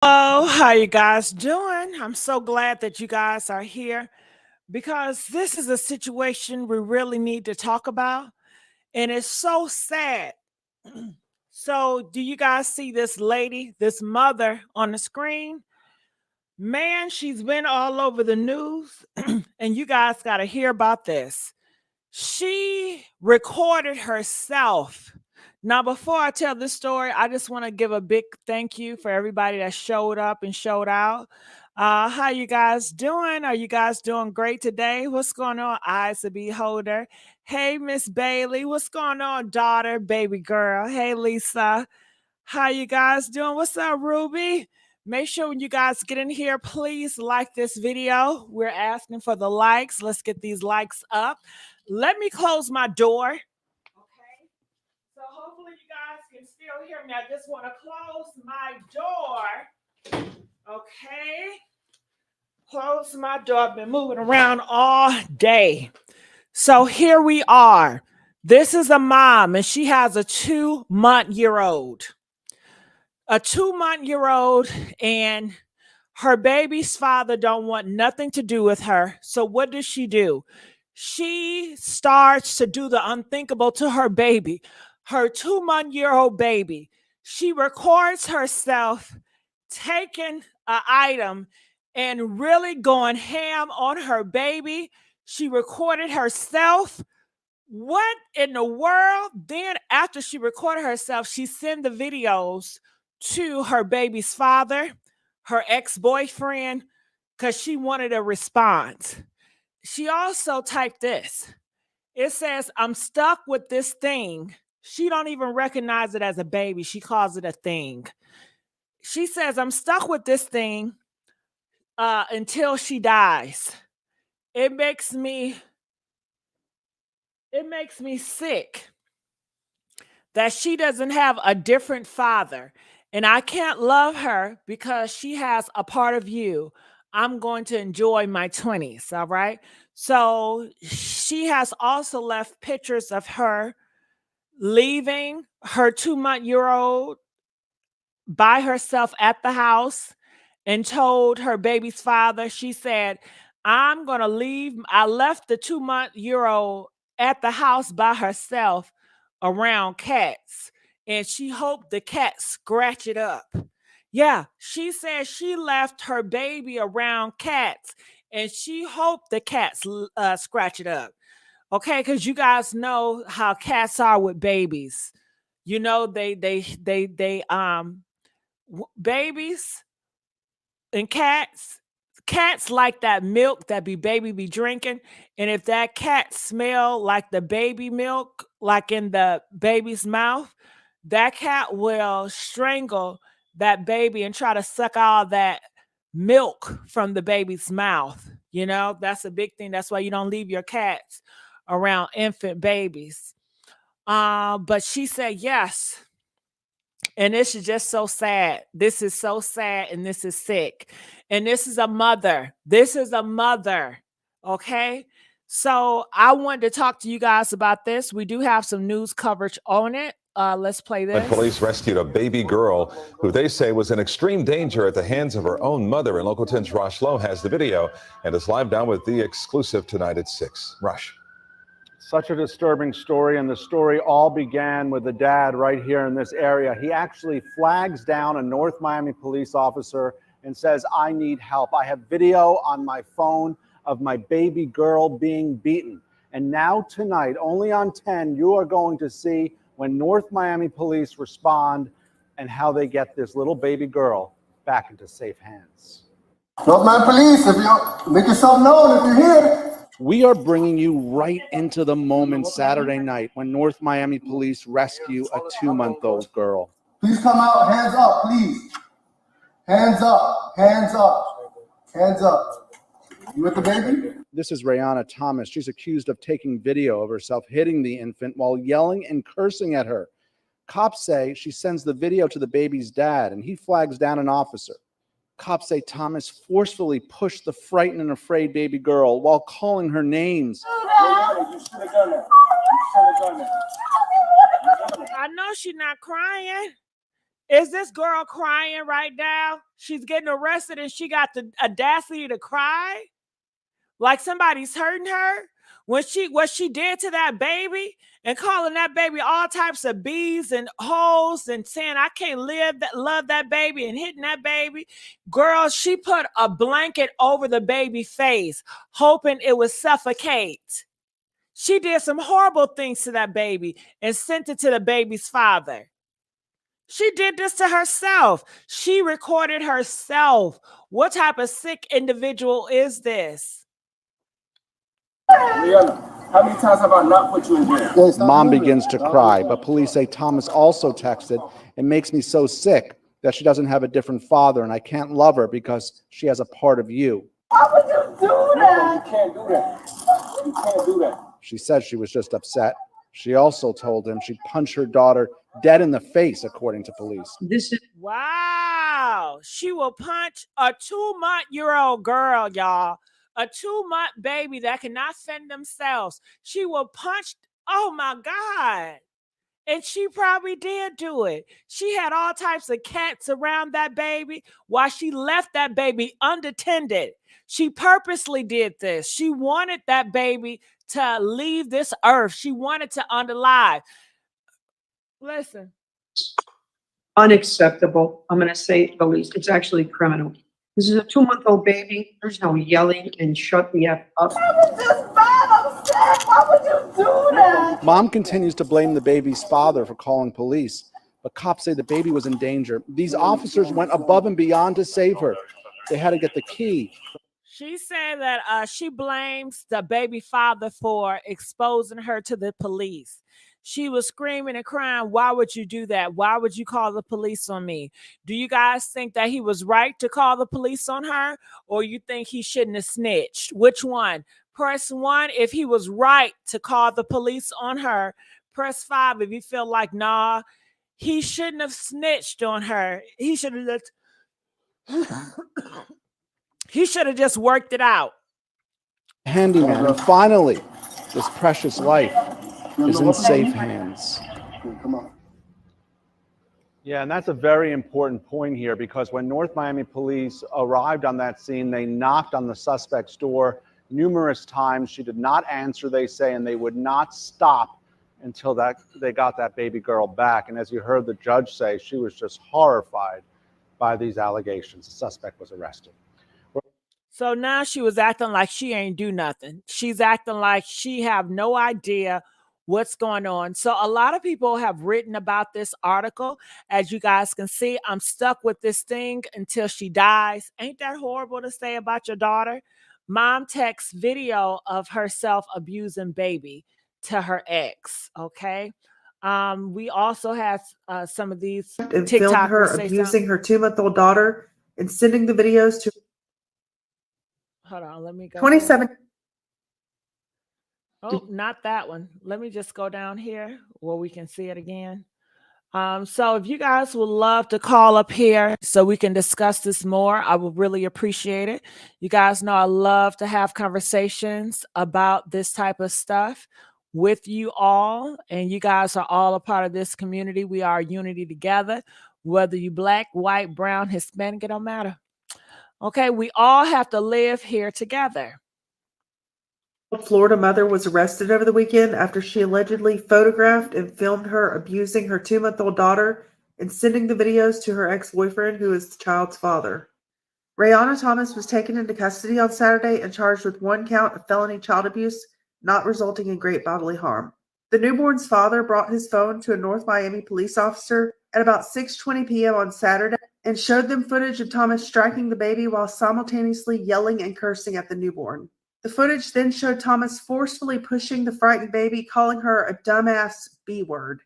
Hello, how you guys doing? I'm so glad that you guys are here because this is a situation we really need to talk about, and it's so sad. So, do you guys see this lady, this mother on the screen? Man, she's been all over the news, and you guys got to hear about this. She recorded herself. Now, before I tell this story, I just want to give a big thank you for everybody that showed up and showed out. How you guys doing? Are you guys doing great today? What's going on, Eyes the Beholder? Hey, Miss Bailey. What's going on, daughter, baby girl? Hey, Lisa. How you guys doing? What's up, Ruby? Make sure when you guys get in here, please like this video. We're asking for the likes. Let's get these likes up. Let me close my door. Okay. So hopefully you guys can still hear me. I just want to close my door. Okay. Close my door. I've been moving around all day. So here we are. This is a mom, and she has a 2-month-old. A 2-month-old, and her baby's father don't want nothing to do with her. So what does she do? She starts to do the unthinkable to her baby, her 2-month-old baby. She records herself taking an item and really going ham on her baby. She recorded herself. What in the world? Then after she recorded herself, she sent the videos to her baby's father, her ex-boyfriend, because she wanted a response. She also typed this. It says, I'm stuck with this thing. She don't even recognize it as a baby. She calls it a thing. She says, I'm stuck with this thing until she dies. It makes me sick that she doesn't have a different father. And I can't love her because she has a part of you. I'm going to enjoy my 20s. All right. So she has also left pictures of her leaving her 2-month-old by herself at the house and told her baby's father, she said, I'm going to leave. I left the 2-month-old at the house by herself around cats, and she hoped the cats scratch it up. Yeah, she said she left her baby around cats, and she hoped the cats scratch it up. Okay, because you guys know how cats are with babies. You know, babies and cats like that milk that baby be drinking, and if that cat smell like the baby milk like in the baby's mouth, that cat will strangle that baby and try to suck all that milk from the baby's mouth. You know, that's a big thing. That's why you don't leave your cats around infant babies. But she said yes. And this is just so sad. This is so sad, and this is sick. And this is a mother. This is a mother. Okay. So I wanted to talk to you guys about this. We do have some news coverage on it. Let's play this. Police rescued a baby girl who they say was in extreme danger at the hands of her own mother. And Local 10's Rush Lowe has the video and is live now with the exclusive tonight at 6. Rush. Such a disturbing story, and the story all began with the dad right here in this area. He actually flags down a North Miami police officer and says, I need help. I have video on my phone of my baby girl being beaten. And now tonight, only on 10, you are going to see when North Miami police respond and how they get this little baby girl back into safe hands. North Miami police, if you make yourself known if you're here. We are bringing you right into the moment Saturday night when North Miami police rescue a 2-month-old girl. Please come out, hands up, please. Hands up, hands up, hands up. You with the baby? This is Rayana Thomas. She's accused of taking video of herself hitting the infant while yelling and cursing at her. Cops say she sends the video to the baby's dad, and he flags down an officer. Cops say Thomas forcefully pushed the frightened and afraid baby girl while calling her names. I know she's not crying. Is this girl crying right now? She's getting arrested and she got the audacity to cry? Like somebody's hurting her? What she did to that baby and calling that baby all types of bees and hoes and saying I can't love that baby and hitting that baby. Girl, she put a blanket over the baby face, hoping it would suffocate. She did some horrible things to that baby and sent it to the baby's father. She did this to herself. She recorded herself. What type of sick individual is this? Rihanna, how many times have I not put you in jail? Mom begins to cry, but police say Thomas also texted, "It makes me so sick that she doesn't have a different father and I can't love her because she has a part of you." Why would you do that? You can't do that. You can't do that. She said she was just upset. She also told him she'd punch her daughter dead in the face, according to police. Wow. She will punch a 2-month-old girl, y'all. A 2-month baby that cannot fend themselves. She will punch. Oh my God. And she probably did do it. She had all types of cats around that baby while she left that baby unattended. She purposely did this. She wanted that baby to leave this earth. She wanted to unalive. Listen. Unacceptable. I'm going to say the least. It's actually criminal. This is a 2-month-old baby. There's no yelling and shut the F up. I was just mad. I'm sad. Why would you do that? Mom continues to blame the baby's father for calling police, but cops say the baby was in danger. These officers went above and beyond to save her. They had to get the key. She said that she blames the baby father for exposing her to the police. She was screaming and crying, why would you do that? Why would you call the police on me? Do you guys think that he was right to call the police on her? Or you think he shouldn't have snitched? Which one? Press 1 if he was right to call the police on her. Press 5 if you feel like, nah, he shouldn't have snitched on her. He should have he should have just worked it out. Handyman, and finally, this precious life is in safe hands. Come on. Yeah, and that's a very important point here, because when North Miami police arrived on that scene, they knocked on the suspect's door numerous times. She did not answer, they say, and they would not stop until they got that baby girl back. And as you heard the judge say, she was just horrified by these allegations. The suspect was arrested. So now she was acting like she ain't do nothing. She's acting like she have no idea what's going on. So a lot of people have written about this article. As you guys can see, I'm stuck with this thing until she dies. Ain't that horrible to say about your daughter? Mom texts video of herself abusing baby to her ex. Okay. We also have some of these and TikTok filmed her abusing her 2-month-old daughter and sending the videos to. Hold on, let me go. 27. Oh, not that one. Let me just go down here where we can see it again. So if you guys would love to call up here so we can discuss this more, I would really appreciate it. You guys know I love to have conversations about this type of stuff with you all, and you guys are all a part of this community. We are unity together, whether you black, white, brown, Hispanic, it don't matter. Okay, we all have to live here together. Florida mother was arrested over the weekend after she allegedly photographed and filmed her abusing her 2-month-old daughter and sending the videos to her ex-boyfriend, who is the child's father. Rayana Thomas was taken into custody on Saturday and charged with 1 count of felony child abuse, not resulting in great bodily harm. The newborn's father brought his phone to a North Miami police officer at about 6:20 p.m. on Saturday and showed them footage of Thomas striking the baby while simultaneously yelling and cursing at the newborn. The footage then showed Thomas forcefully pushing the frightened baby, calling her a dumbass B-word.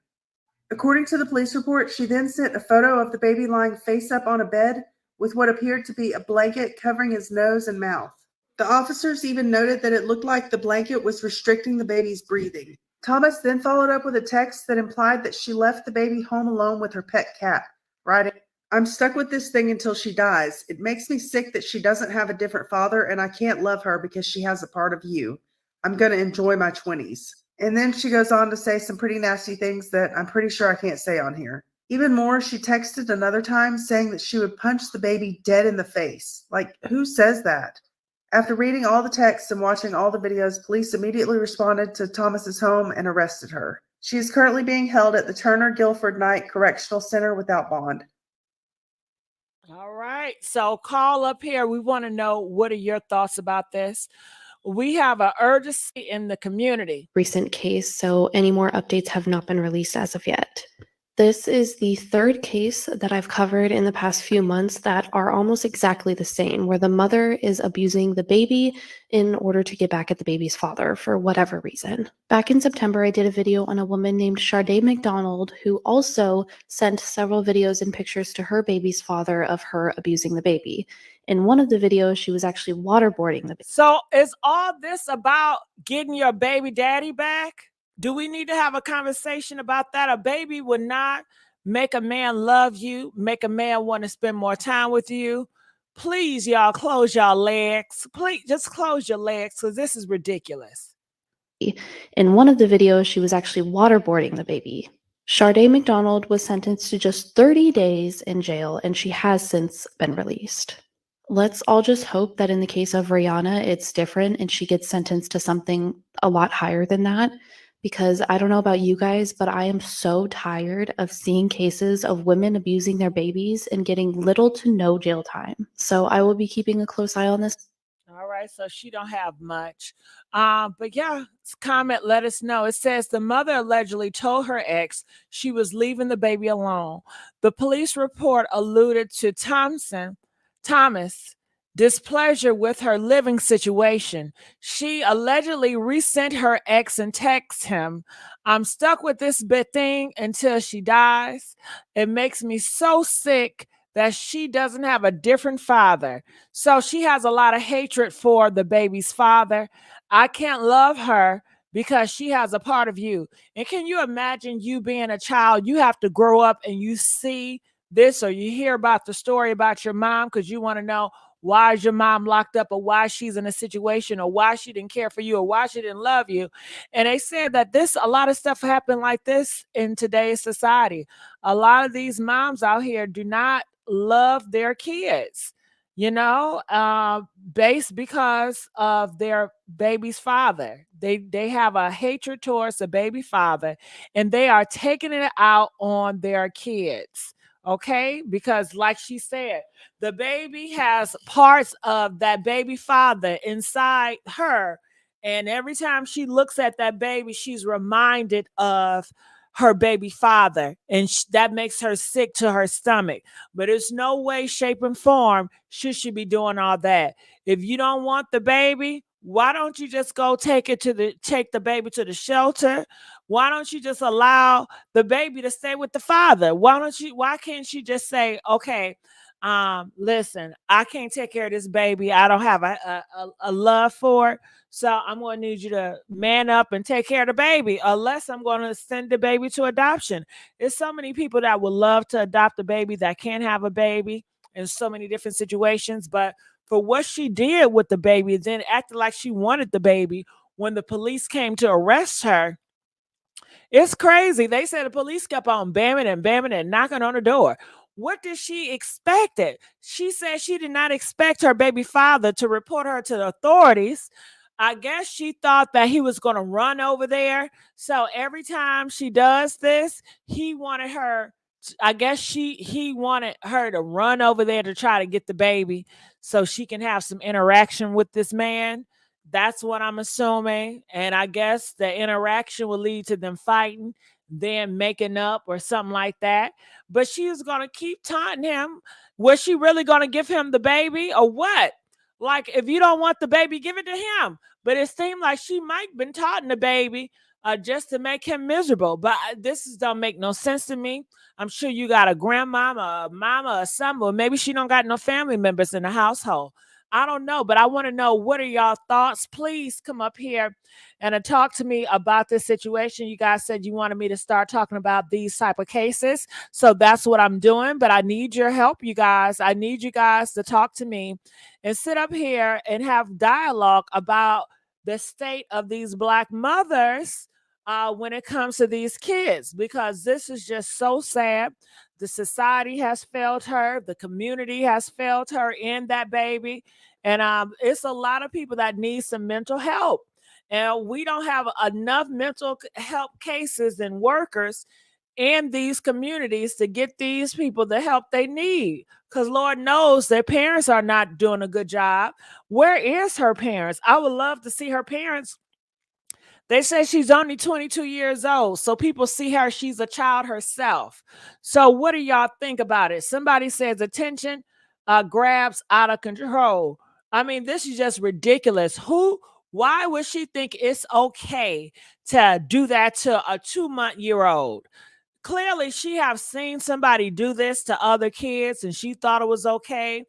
According to the police report, she then sent a photo of the baby lying face up on a bed with what appeared to be a blanket covering his nose and mouth. The officers even noted that it looked like the blanket was restricting the baby's breathing. Thomas then followed up with a text that implied that she left the baby home alone with her pet cat, writing, "I'm stuck with this thing until she dies. It makes me sick that she doesn't have a different father and I can't love her because she has a part of you. I'm going to enjoy my 20s. And then she goes on to say some pretty nasty things that I'm pretty sure I can't say on here. Even more, she texted another time saying that she would punch the baby dead in the face. Like, who says that? After reading all the texts and watching all the videos, police immediately responded to Thomas's home and arrested her. She is currently being held at the Turner Guilford Knight Correctional Center without bond. All right. So call up here. We want to know, what are your thoughts about this? We have an urgency in the community. Recent case, so any more updates have not been released as of yet. This is the third case that I've covered in the past few months that are almost exactly the same, where the mother is abusing the baby in order to get back at the baby's father for whatever reason. Back in September, I did a video on a woman named Sade McDonald, who also sent several videos and pictures to her baby's father of her abusing the baby. In one of the videos, she was actually waterboarding the baby. So is all this about getting your baby daddy back? Do we need to have a conversation about that? A baby would not make a man love you, make a man want to spend more time with you. Please, y'all, close y'all legs. Please, just close your legs, because this is ridiculous. In one of the videos, she was actually waterboarding the baby. Sade McDonald was sentenced to just 30 days in jail, and she has since been released. Let's all just hope that in the case of Rihanna, it's different and she gets sentenced to something a lot higher than that. Because I don't know about you guys, but I am so tired of seeing cases of women abusing their babies and getting little to no jail time. So I will be keeping a close eye on this. All right, so she don't have much. But yeah, comment, let us know. It says the mother allegedly told her ex she was leaving the baby alone. The police report alluded to Thomas' displeasure with her living situation. She allegedly resent her ex and texts him, "I'm stuck with this bit thing until she dies. It makes me so sick that she doesn't have a different father." So she has a lot of hatred for the baby's father. I can't love her because she has a part of you. And can you imagine you being a child? You have to grow up and you see this, or you hear about the story about your mom because you want to know, why is your mom locked up, or why she's in a situation, or why she didn't care for you, or why she didn't love you. And they said that a lot of stuff happened like this in today's society. A lot of these moms out here do not love their kids, based because of their baby's father. They have a hatred towards the baby father, and they are taking it out on their kids. Okay, because like she said, the baby has parts of that baby father inside her, and every time she looks at that baby, she's reminded of her baby father, and that makes her sick to her stomach. But it's no way, shape, and form should she be doing all that. If you don't want the baby, why don't you just go take the baby to the shelter? Why don't you just allow the baby to stay with the father? Why can't she just say, okay, listen, I can't take care of this baby. I don't have a love for it. So I'm going to need you to man up and take care of the baby, unless I'm going to send the baby to adoption. There's so many people that would love to adopt a baby that can't have a baby in so many different situations. But for what she did with the baby, then acted like she wanted the baby when the police came to arrest her, it's crazy. They said the police kept on bamming and knocking on the door. What did she expect? She said she did not expect her baby father to report her to the authorities. I guess she thought that he was going to run over there. So every time she does this, he wanted her. I guess he wanted her to run over there to try to get the baby so she can have some interaction with this man. That's what I'm assuming. And I guess the interaction will lead to them fighting, then making up or something like that. But she was going to keep taunting him. Was she really going to give him the baby or what? Like, if you don't want the baby, give it to him. But it seemed like she might have been taunting the baby just to make him miserable. But don't make no sense to me. I'm sure you got a grandmama, a mama, or something, or maybe she don't got no family members in the household. I don't know, but I want to know, what are y'all thoughts? Please come up here and talk to me about this situation. You guys said you wanted me to start talking about these type of cases. So that's what I'm doing, but I need your help, you guys. I need you guys to talk to me and sit up here and have dialogue about the state of these Black mothers when it comes to these kids, because this is just so sad. The society has failed her. The community has failed her in that baby. And it's a lot of people that need some mental help. And we don't have enough mental help cases and workers in these communities to get these people the help they need. Because Lord knows their parents are not doing a good job. Where is her parents? I would love to see her parents. They say she's only 22 years old. So people see her, she's a child herself. So what do y'all think about it? Somebody says attention grabs out of control. I mean, this is just ridiculous. Why would she think it's okay to do that to a 2-month-old? Clearly she have seen somebody do this to other kids and she thought it was okay.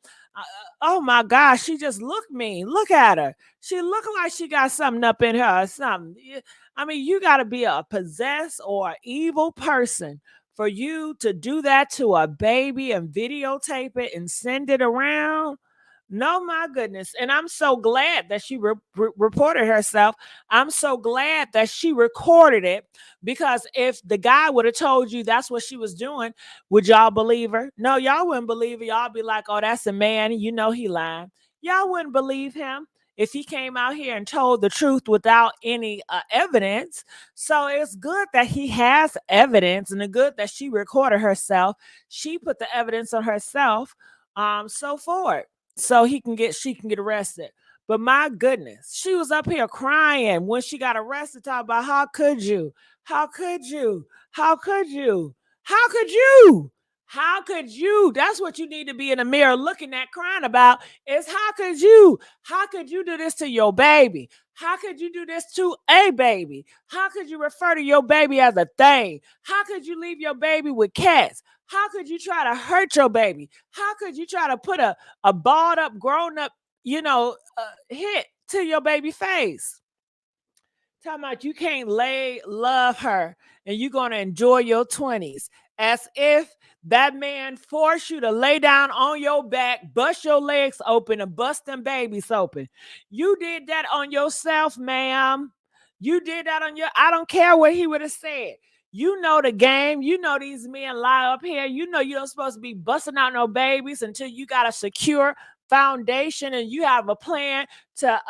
Oh my gosh, she just looked mean. Look at her. She look like she got something up in her or something. I mean, you got to be a possessed or evil person for you to do that to a baby and videotape it and send it around. No, my goodness. And I'm so glad that she reported herself. I'm so glad that she recorded it, because if the guy would have told you that's what she was doing, would y'all believe her? No, y'all wouldn't believe her. Y'all be like, oh, that's a man. You know he lying. Y'all wouldn't believe him if he came out here and told the truth without any evidence. So it's good that he has evidence, and it's good that she recorded herself. She put the evidence on herself. So forth. So she can get arrested. But my goodness, she was up here crying when she got arrested, talking about how could you? How could you? How could you? How could you? How could you? That's what you need to be in the mirror looking at, crying about, is how could you? How could you do this to your baby? How could you do this to a baby? How could you refer to your baby as a thing? How could you leave your baby with cats? How could you try to hurt your baby? How could you try to put a balled up, grown up, hit to your baby face? Talking about you can't love her and you're going to enjoy your 20s, as if that man forced you to lay down on your back, bust your legs open and bust them babies open. You did that on yourself, ma'am. You did that on I don't care what he would have said. You know the game. You know these men lie up here. You know you don't supposed to be busting out no babies until you got a secure foundation and you have a plan to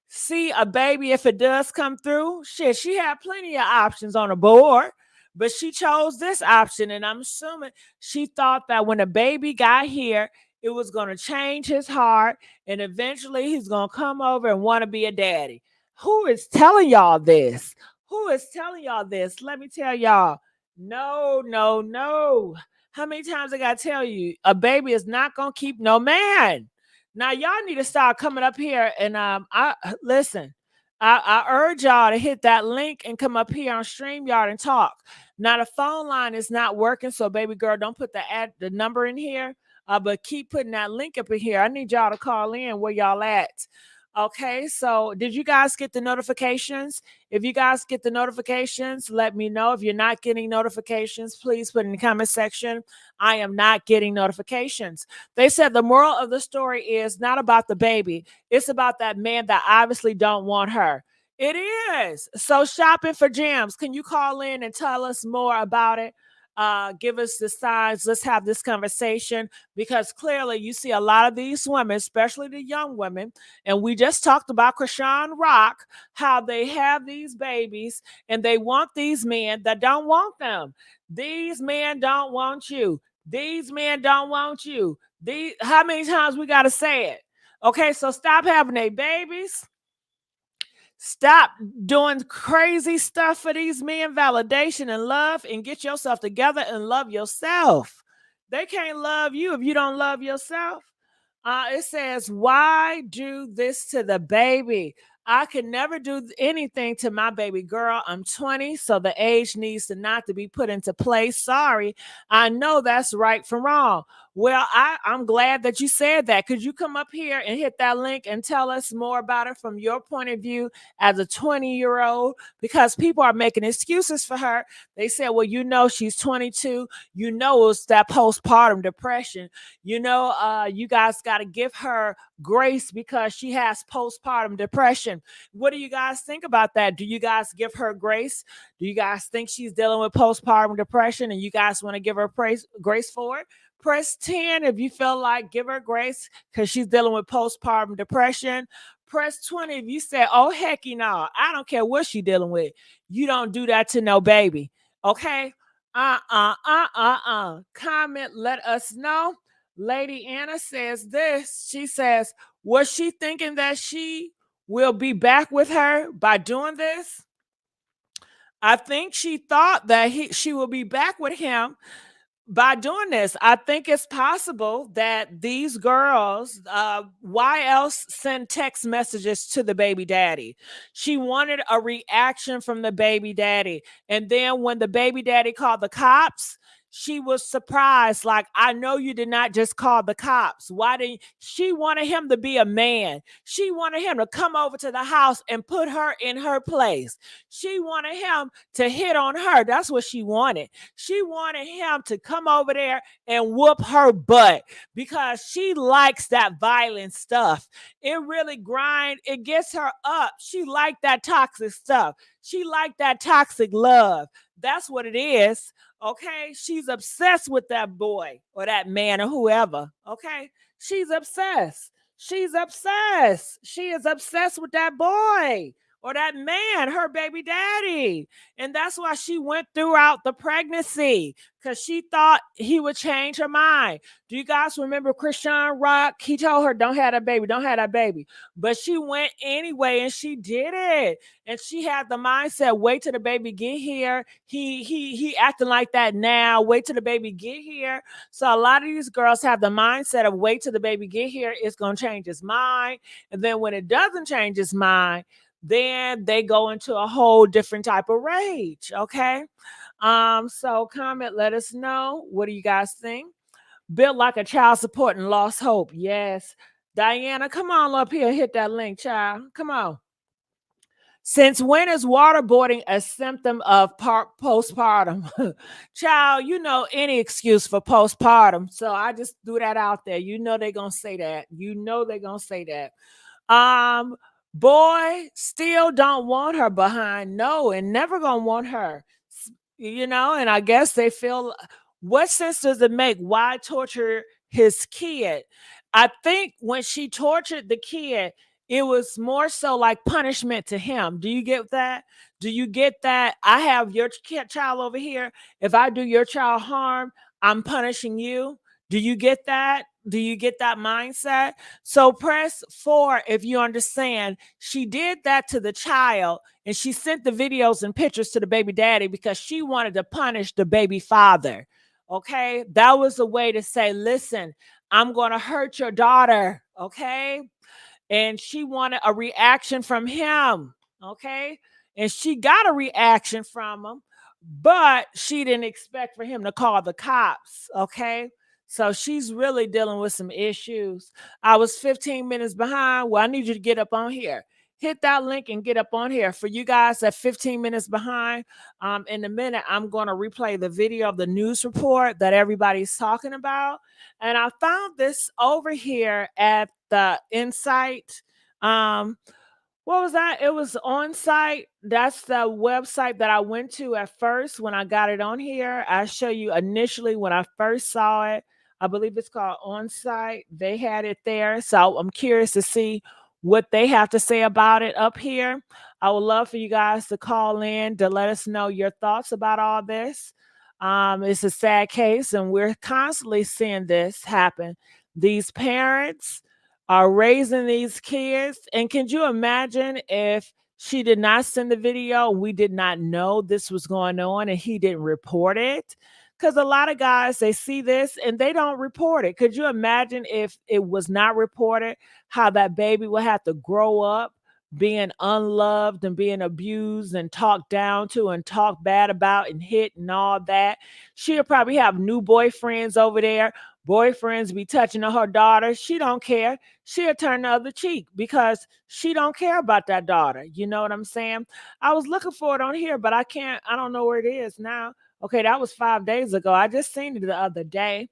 see a baby if it does come through. Shit, she had plenty of options on the board, but she chose this option. And I'm assuming she thought that when a baby got here, it was going to change his heart and eventually he's going to come over and want to be a daddy. Who is telling y'all this? Who is telling y'all this? Let me tell y'all. No, no, no. How many times I got to tell you, a baby is not going to keep no man. Now y'all need to start coming up here and I listen. I urge y'all to hit that link and come up here on StreamYard and talk. Now the phone line is not working, so baby girl, don't put the number in here. But keep putting that link up in here. I need y'all to call in where y'all at. Okay, so did you guys get the notifications? If you guys get the notifications, let me know. If you're not getting notifications, please put in the comment section, I am not getting notifications. They said the moral of the story is not about the baby. It's about that man that obviously don't want her. It is. So shopping for gems. Can you call in and tell us more about it? Give us the signs. Let's have this conversation, because clearly you see a lot of these women, especially the young women, and we just talked about Krishan Rock, how they have these babies and they want these men that don't want them. These men don't want you. These men don't want you. How many times we got to say it? Okay, so stop having their babies. Stop doing crazy stuff for these men, validation and love, and get yourself together and love yourself. They can't love you if you don't love yourself. It says, why do this to the baby? I can never do anything to my baby girl. I'm 20, so the age needs to not to be put into place. Sorry, I know that's right from wrong. Well, I'm glad that you said that. Could you come up here and hit that link and tell us more about it from your point of view as a 20-year-old? Because people are making excuses for her. They said, well, she's 22. It's that postpartum depression. You guys got to give her grace because she has postpartum depression. What do you guys think about that? Do you guys give her grace? Do you guys think she's dealing with postpartum depression and you guys want to give her grace for it? Press 10 if you feel like give her grace because she's dealing with postpartum depression. Press 20 if you say, oh, hecky no, I don't care what she's dealing with. You don't do that to no baby. Okay? Comment, let us know. Lady Anna says this. She says, was she thinking that she will be back with her by doing this? I think she thought that she will be back with him by doing this. I think it's possible that these girls, why else send text messages to the baby daddy? She wanted a reaction from the baby daddy. And then when the baby daddy called the cops, she was surprised. Like, I know you did not just call the cops. Why didn't she wanted him to be a man? She wanted him to come over to the house and put her in her place. She wanted him to hit on her. That's what she wanted. She wanted him to come over there and whoop her butt because she likes that violent stuff. It really it gets her up. She liked that toxic stuff. She liked that toxic love. That's what it is. Okay, she's obsessed with that boy or that man or whoever. Okay, she's obsessed. She's obsessed. She is obsessed with that boy or that man, her baby daddy. And that's why she went throughout the pregnancy because she thought he would change her mind. Do you guys remember Krishan Rock? He told her, don't have that baby, don't have that baby. But she went anyway and she did it. And she had the mindset, wait till the baby get here. He acting like that now. Wait till the baby get here. So a lot of these girls have the mindset of wait till the baby get here. It's going to change his mind. And then when it doesn't change his mind, then they go into a whole different type of rage. Okay. So comment, let us know. What do you guys think? Built like a child support and lost hope. Yes. Diana, come on up here. Hit that link, child. Come on. Since when is waterboarding a symptom of postpartum? Child, any excuse for postpartum. So I just threw that out there. They're going to say that. They're going to say that. Boy, still don't want her behind. No, and never going to want her. And I guess they feel, what sense does it make? Why torture his kid? I think when she tortured the kid, it was more so like punishment to him. Do you get that? Do you get that? I have your child over here. If I do your child harm, I'm punishing you. Do you get that? Do you get that mindset? So press 4 if you understand. She did that to the child and she sent the videos and pictures to the baby daddy because she wanted to punish the baby father. Okay? That was a way to say, listen, I'm going to hurt your daughter. Okay? And she wanted a reaction from him. Okay? And she got a reaction from him, but she didn't expect for him to call the cops. Okay? So she's really dealing with some issues. I was 15 minutes behind. Well, I need you to get up on here. Hit that link and get up on here. For you guys at 15 minutes behind, in a minute, I'm going to replay the video of the news report that everybody's talking about. And I found this over here at the Insight. What was that? It was On Site. That's the website that I went to at first when I got it on here. I show you initially when I first saw it. I believe it's called On Site. They had it there. So I'm curious to see what they have to say about it up here. I would love for you guys to call in to let us know your thoughts about all this. It's a sad case, and we're constantly seeing this happen. These parents are raising these kids. And can you imagine if she did not send the video, we did not know this was going on, and he didn't report it? Because a lot of guys, they see this and they don't report it. Could you imagine if it was not reported, how that baby would have to grow up being unloved and being abused and talked down to and talked bad about and hit and all that? She'll probably have new boyfriends over there. boyfriends be touching on her daughter. She don't care. She'll turn the other cheek because she don't care about that daughter. You know what I'm saying? I was looking for it on here, but I don't know where it is now. Okay, that was 5 days ago. I just seen it the other day.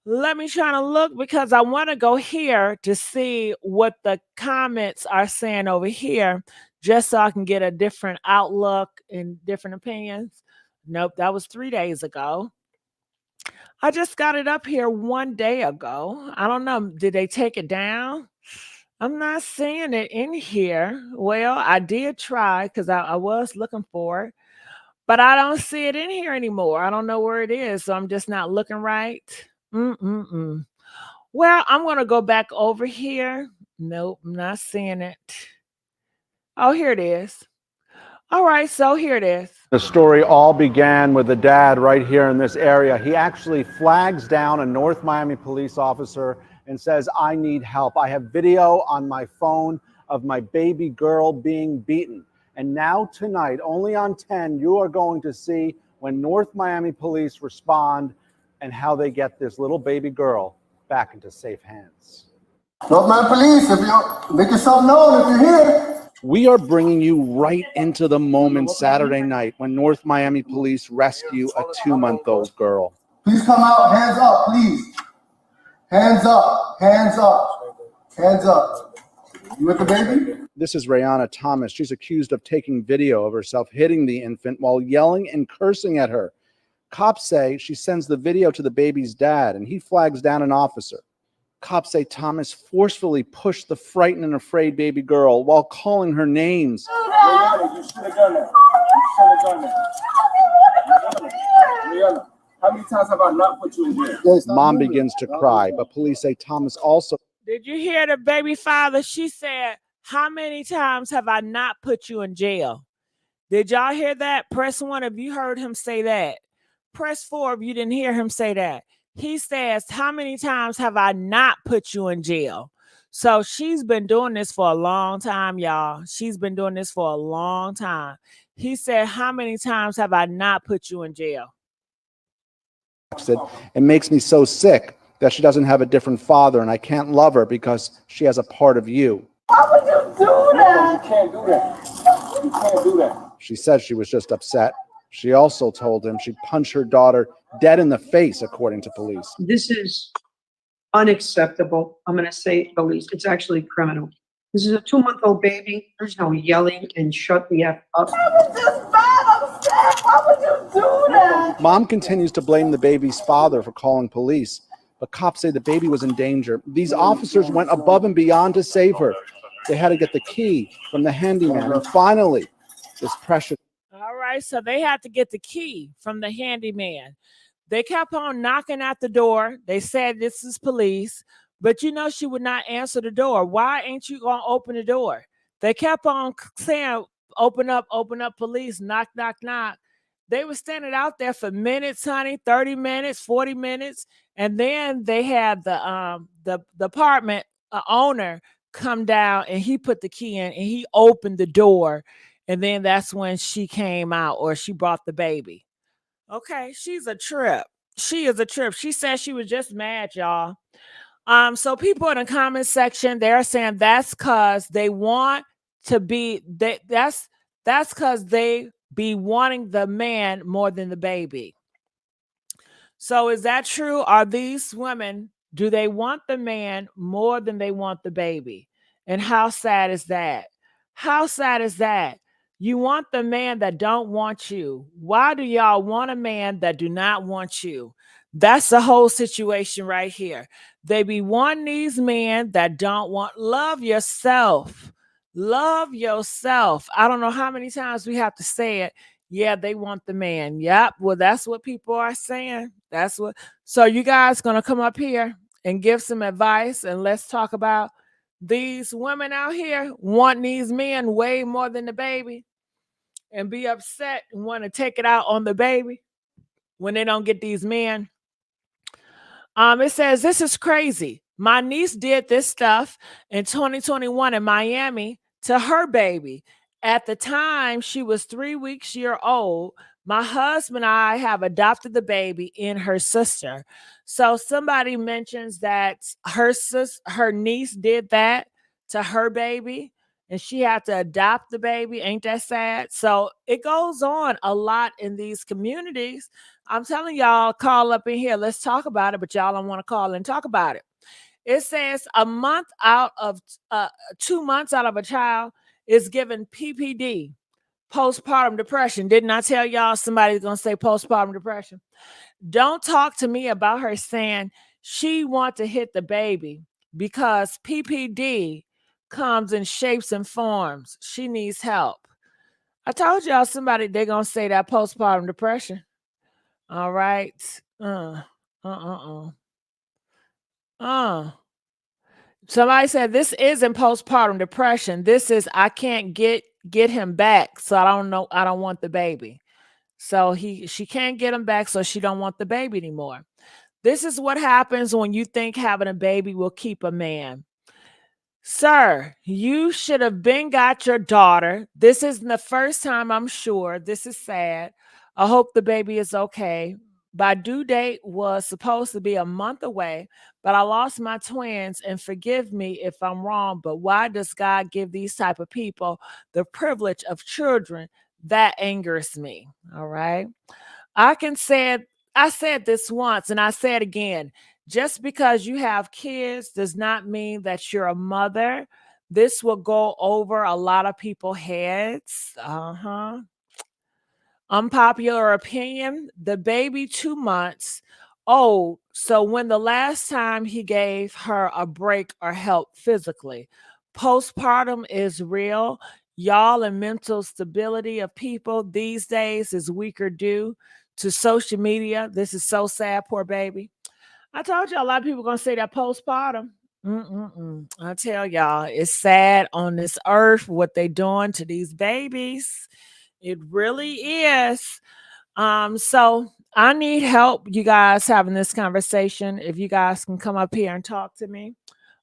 Let me try to look because I want to go here to see what the comments are saying over here, just so I can get a different outlook and different opinions. Nope, that was 3 days ago. I just got it up here 1 day ago. I don't know. Did they take it down? I'm not seeing it in here. Well, I did try because I was looking for it, but I don't see it in here anymore. I don't know where it is, so I'm just not looking right. Well, I'm going to go back over here. Nope, I'm not seeing it. Oh, here it is. All right, so here it is. The story all began with the dad right here in this area. He actually flags down a North Miami police officer and says, I need help. I have video on my phone of my baby girl being beaten. And now tonight, only on 10, you are going to see when North Miami police respond and how they get this little baby girl back into safe hands. North Miami Police, if you make yourself known if you're here. We are bringing you right into the moment Saturday night when North Miami police rescue a 2-month-old girl. Please come out, hands up, please. Hands up, hands up, hands up. You with the baby? This is Rayana Thomas. She's accused of taking video of herself hitting the infant while yelling and cursing at her. Cops say she sends the video to the baby's dad and he flags down an officer. Cops say Thomas forcefully pushed the frightened and afraid baby girl while calling her names. Rihanna, you should have done that. You should have done that. Rihanna, how many times have I not put you in jail? Mom begins to cry, but police say Thomas also. Did you hear the baby father? She said, how many times have I not put you in jail? Did y'all hear that? Press 1 if you heard him say that. Press 4 if you didn't hear him say that. He says, how many times have I not put you in jail? So she's been doing this for a long time, y'all. She's been doing this for a long time. He said, how many times have I not put you in jail? It makes me so sick that she doesn't have a different father and I can't love her because she has a part of you. How would you do that? You can't do that. You can't do that. She says she was just upset. She also told him she'd punch her daughter dead in the face, according to police. This is unacceptable. I'm going to say the least. It's actually criminal. This is a 2-month-old baby. There's no yelling and shut the F up. I was just mad upset. Why would you do that? Mom continues to blame the baby's father for calling police, but cops say the baby was in danger. These officers went above and beyond to save her. They had to get the key from the handyman. And finally, this precious. All right, so they had to get the key from the handyman. They kept on knocking at the door. They said, this is police, but you know she would not answer the door. Why ain't you going to open the door? They kept on saying, open up, police, knock, knock, knock. They were standing out there for minutes, honey, 30 minutes, 40 minutes. And then they had the apartment owner come down and he put the key in and he opened the door. And then that's when she came out or she brought the baby. Okay, she's a trip. She is a trip. She said she was just mad, y'all. So people in the comment section, they're saying that's because they want to be that's because they be wanting the man more than the baby. So is that true? Are these women, do they want the man more than they want the baby? And how sad is that? How sad is that? You want the man that don't want you. Why do y'all want a man that do not want you? That's the whole situation right here. They be wanting these men that don't want. Love yourself. Love yourself. I don't know how many times we have to say it. Yeah, they want the man. Yep. Well, that's what people are saying. That's what. So you guys going to come up here and give some advice and let's talk about these women out here wanting these men way more than the baby and be upset and want to take it out on the baby when they don't get these men. It says, this is crazy. My niece did this stuff in 2021 in Miami to her baby. At the time, she was 3 weeks old, My husband and I have adopted the baby in her sister. So somebody mentions that her niece did that to her baby and she had to adopt the baby. Ain't that sad? So it goes on a lot in these communities. I'm telling y'all, call up in here. Let's talk about it, but y'all don't want to call and talk about it. It says a month out of 2 months out of a child is given PPD, postpartum depression. Didn't I tell y'all somebody's going to say postpartum depression? Don't talk to me about her saying she want to hit the baby because PPD comes in shapes and forms. She needs help. I told y'all somebody they're going to say that postpartum depression. All right. Somebody said this isn't postpartum depression. This is I can't get him back, so I don't want the baby. So she can't get him back, so she don't want the baby anymore. This is what happens when you think having a baby will keep a man. Sir, you should have been got your daughter. This isn't the first time, I'm sure. This is sad. I hope the baby is okay. My due date was supposed to be a month away, but I lost my twins, and forgive me if I'm wrong, but why does God give these type of people the privilege of children? That angers me. All right. I said this once and I say it again. Just because you have kids does not mean that you're a mother. This will go over a lot of people's heads. Unpopular opinion, the baby 2 months old. So when the last time he gave her a break or help physically? Postpartum is real. Y'all, and mental stability of people these days is weaker due to social media. This is so sad, poor baby. I told you a lot of people are going to say that postpartum. I tell y'all, it's sad on this earth what they doing to these babies. It really is. So I need help, you guys, having this conversation. If you guys can come up here and talk to me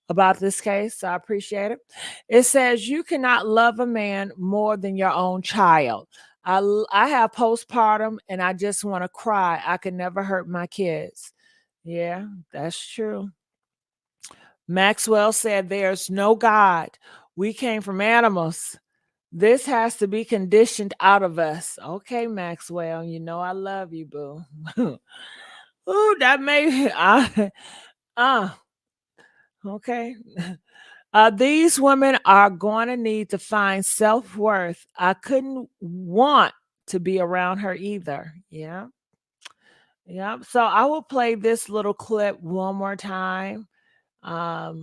about this case, I appreciate it. It says you cannot love a man more than your own child. I have postpartum and I just want to cry. I could never hurt my kids. Yeah, that's true. Maxwell said there's no God. We came from animals. This has to be conditioned out of us. Okay, Maxwell, you know I love you, boo. Ooh, that may okay. These women are going to need to find self-worth. I couldn't want to be around her either. Yeah. Yeah. So I will play this little clip one more time. Let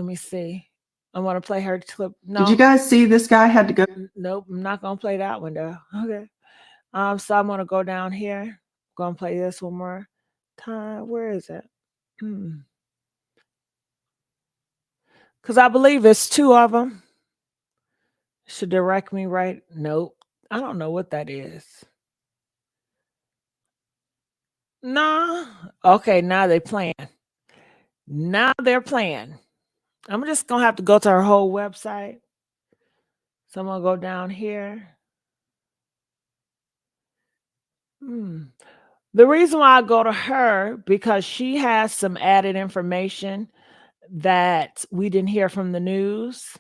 me see. I want to play her clip. No. Did you guys see this guy had to go? Nope, I'm not gonna play that one though. Okay. So I'm gonna go down here. I'm gonna play this one more time. Where is it? Because I believe it's two of them. Should direct me right. Nope. I don't know what that is. Nah. Okay, now they playing. Now they're playing. I'm just gonna have to go to her whole website. So I'm gonna go down here. The reason why I go to her, because she has some added information that we didn't hear from the news.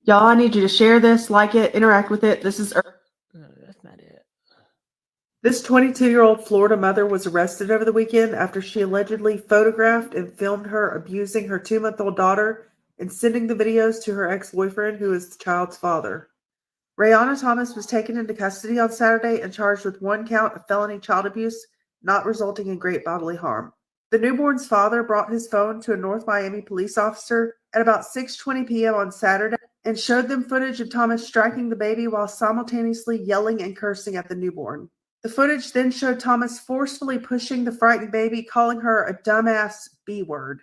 Y'all, I need you to share this, like it, interact with it. This is No, that's not it. This 22-year-old Florida mother was arrested over the weekend after she allegedly photographed and filmed her abusing her 2-month-old daughter and sending the videos to her ex-boyfriend, who is the child's father. Rayana Thomas was taken into custody on Saturday and charged with 1 count of felony child abuse, not resulting in great bodily harm. The newborn's father brought his phone to a North Miami police officer at about 6:20 p.m. on Saturday and showed them footage of Thomas striking the baby while simultaneously yelling and cursing at the newborn. The footage then showed Thomas forcefully pushing the frightened baby, calling her a dumbass B-word.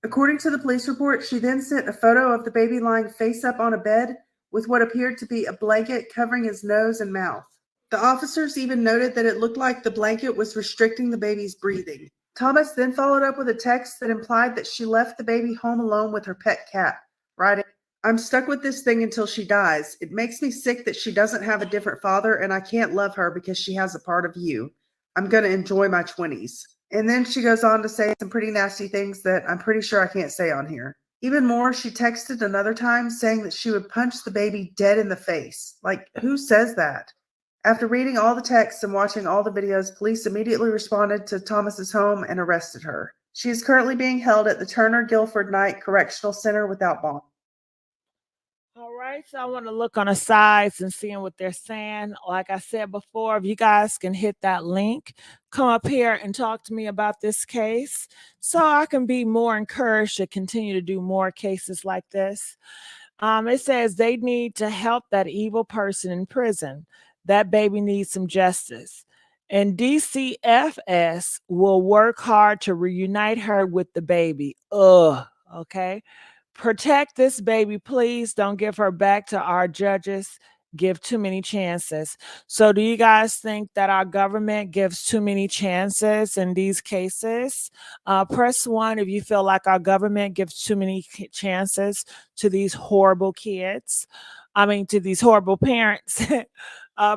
According to the police report, she then sent a photo of the baby lying face up on a bed with what appeared to be a blanket covering his nose and mouth. The officers even noted that it looked like the blanket was restricting the baby's breathing. Thomas then followed up with a text that implied that she left the baby home alone with her pet cat, writing, I'm stuck with this thing until she dies. It makes me sick that she doesn't have a different father, and I can't love her because she has a part of you. I'm going to enjoy my 20s. And then she goes on to say some pretty nasty things that I'm pretty sure I can't say on here. Even more, she texted another time saying that she would punch the baby dead in the face. Like, who says that? After reading all the texts and watching all the videos, police immediately responded to Thomas's home and arrested her. She is currently being held at the Turner Guilford Knight Correctional Center without bond. All right, so I want to look on the sides and seeing what they're saying. Like I said before, if you guys can hit that link, come up here and talk to me about this case so I can be more encouraged to continue to do more cases like this. It says they need to help that evil person in prison. That baby needs some justice. And DCFS will work hard to reunite her with the baby. Ugh, okay. Protect this baby, please. Don't give her back to our judges. Give too many chances. So, do you guys think that our government gives too many chances in these cases? Press 1 if you feel like our government gives too many chances to these horrible kids. I mean, to these horrible parents.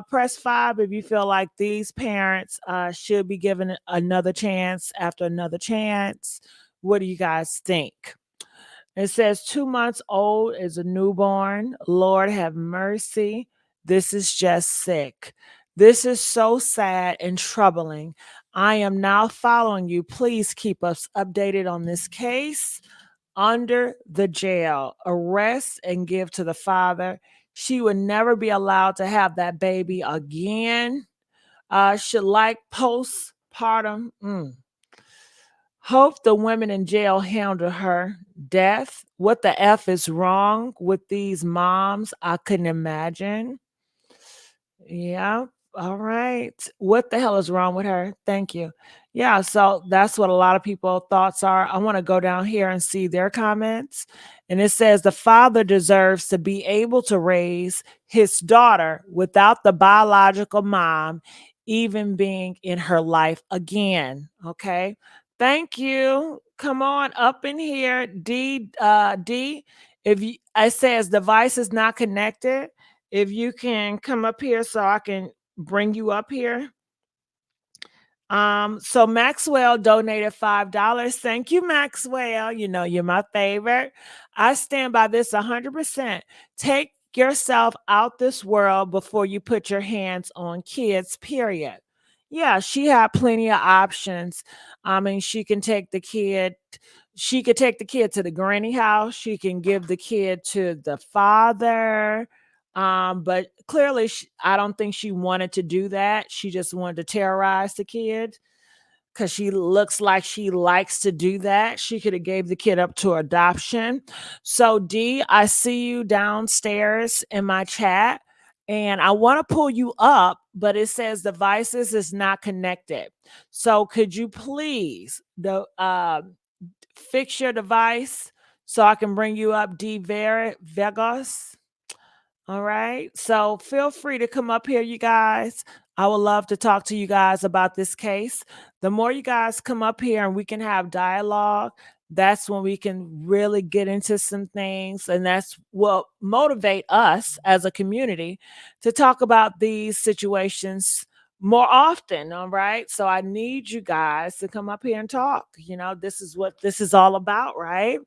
Press 5 if you feel like these parents should be given another chance after another chance. What do you guys think? It says 2 months old is a newborn. Lord have mercy. This is just sick. This is so sad and troubling. I am now following you. Please keep us updated on this case. Under the jail, arrest and give to the father. She would never be allowed to have that baby again. Should like postpartum. Hope the women in jail handle her death. What the F is wrong with these moms? I couldn't imagine. Yeah. All right. What the hell is wrong with her? Thank you. Yeah. So that's what a lot of people thoughts are. I want to go down here and see their comments. And it says the father deserves to be able to raise his daughter without the biological mom even being in her life again. Okay. Thank you. Come on up in here. D. If you, it says device is not connected. If you can come up here so I can bring you up here. So Maxwell donated $5. Thank you, Maxwell. You know, you're my favorite. I stand by this 100%. Take yourself out this world before you put your hands on kids, period. Yeah, she had plenty of options. I mean, she could take the kid to the granny house. She can give the kid to the father. But clearly, I don't think she wanted to do that. She just wanted to terrorize the kid because she looks like she likes to do that. She could have gave the kid up to adoption. So D, I see you downstairs in my chat and I want to pull you up, but it says devices is not connected. So could you please fix your device so I can bring you up, D Vegas? All right. So feel free to come up here, you guys. I would love to talk to you guys about this case. The more you guys come up here and we can have dialogue, that's when we can really get into some things. And that's what motivate us as a community to talk about these situations more often. All right. So I need you guys to come up here and talk. You know, this is what this is all about, right?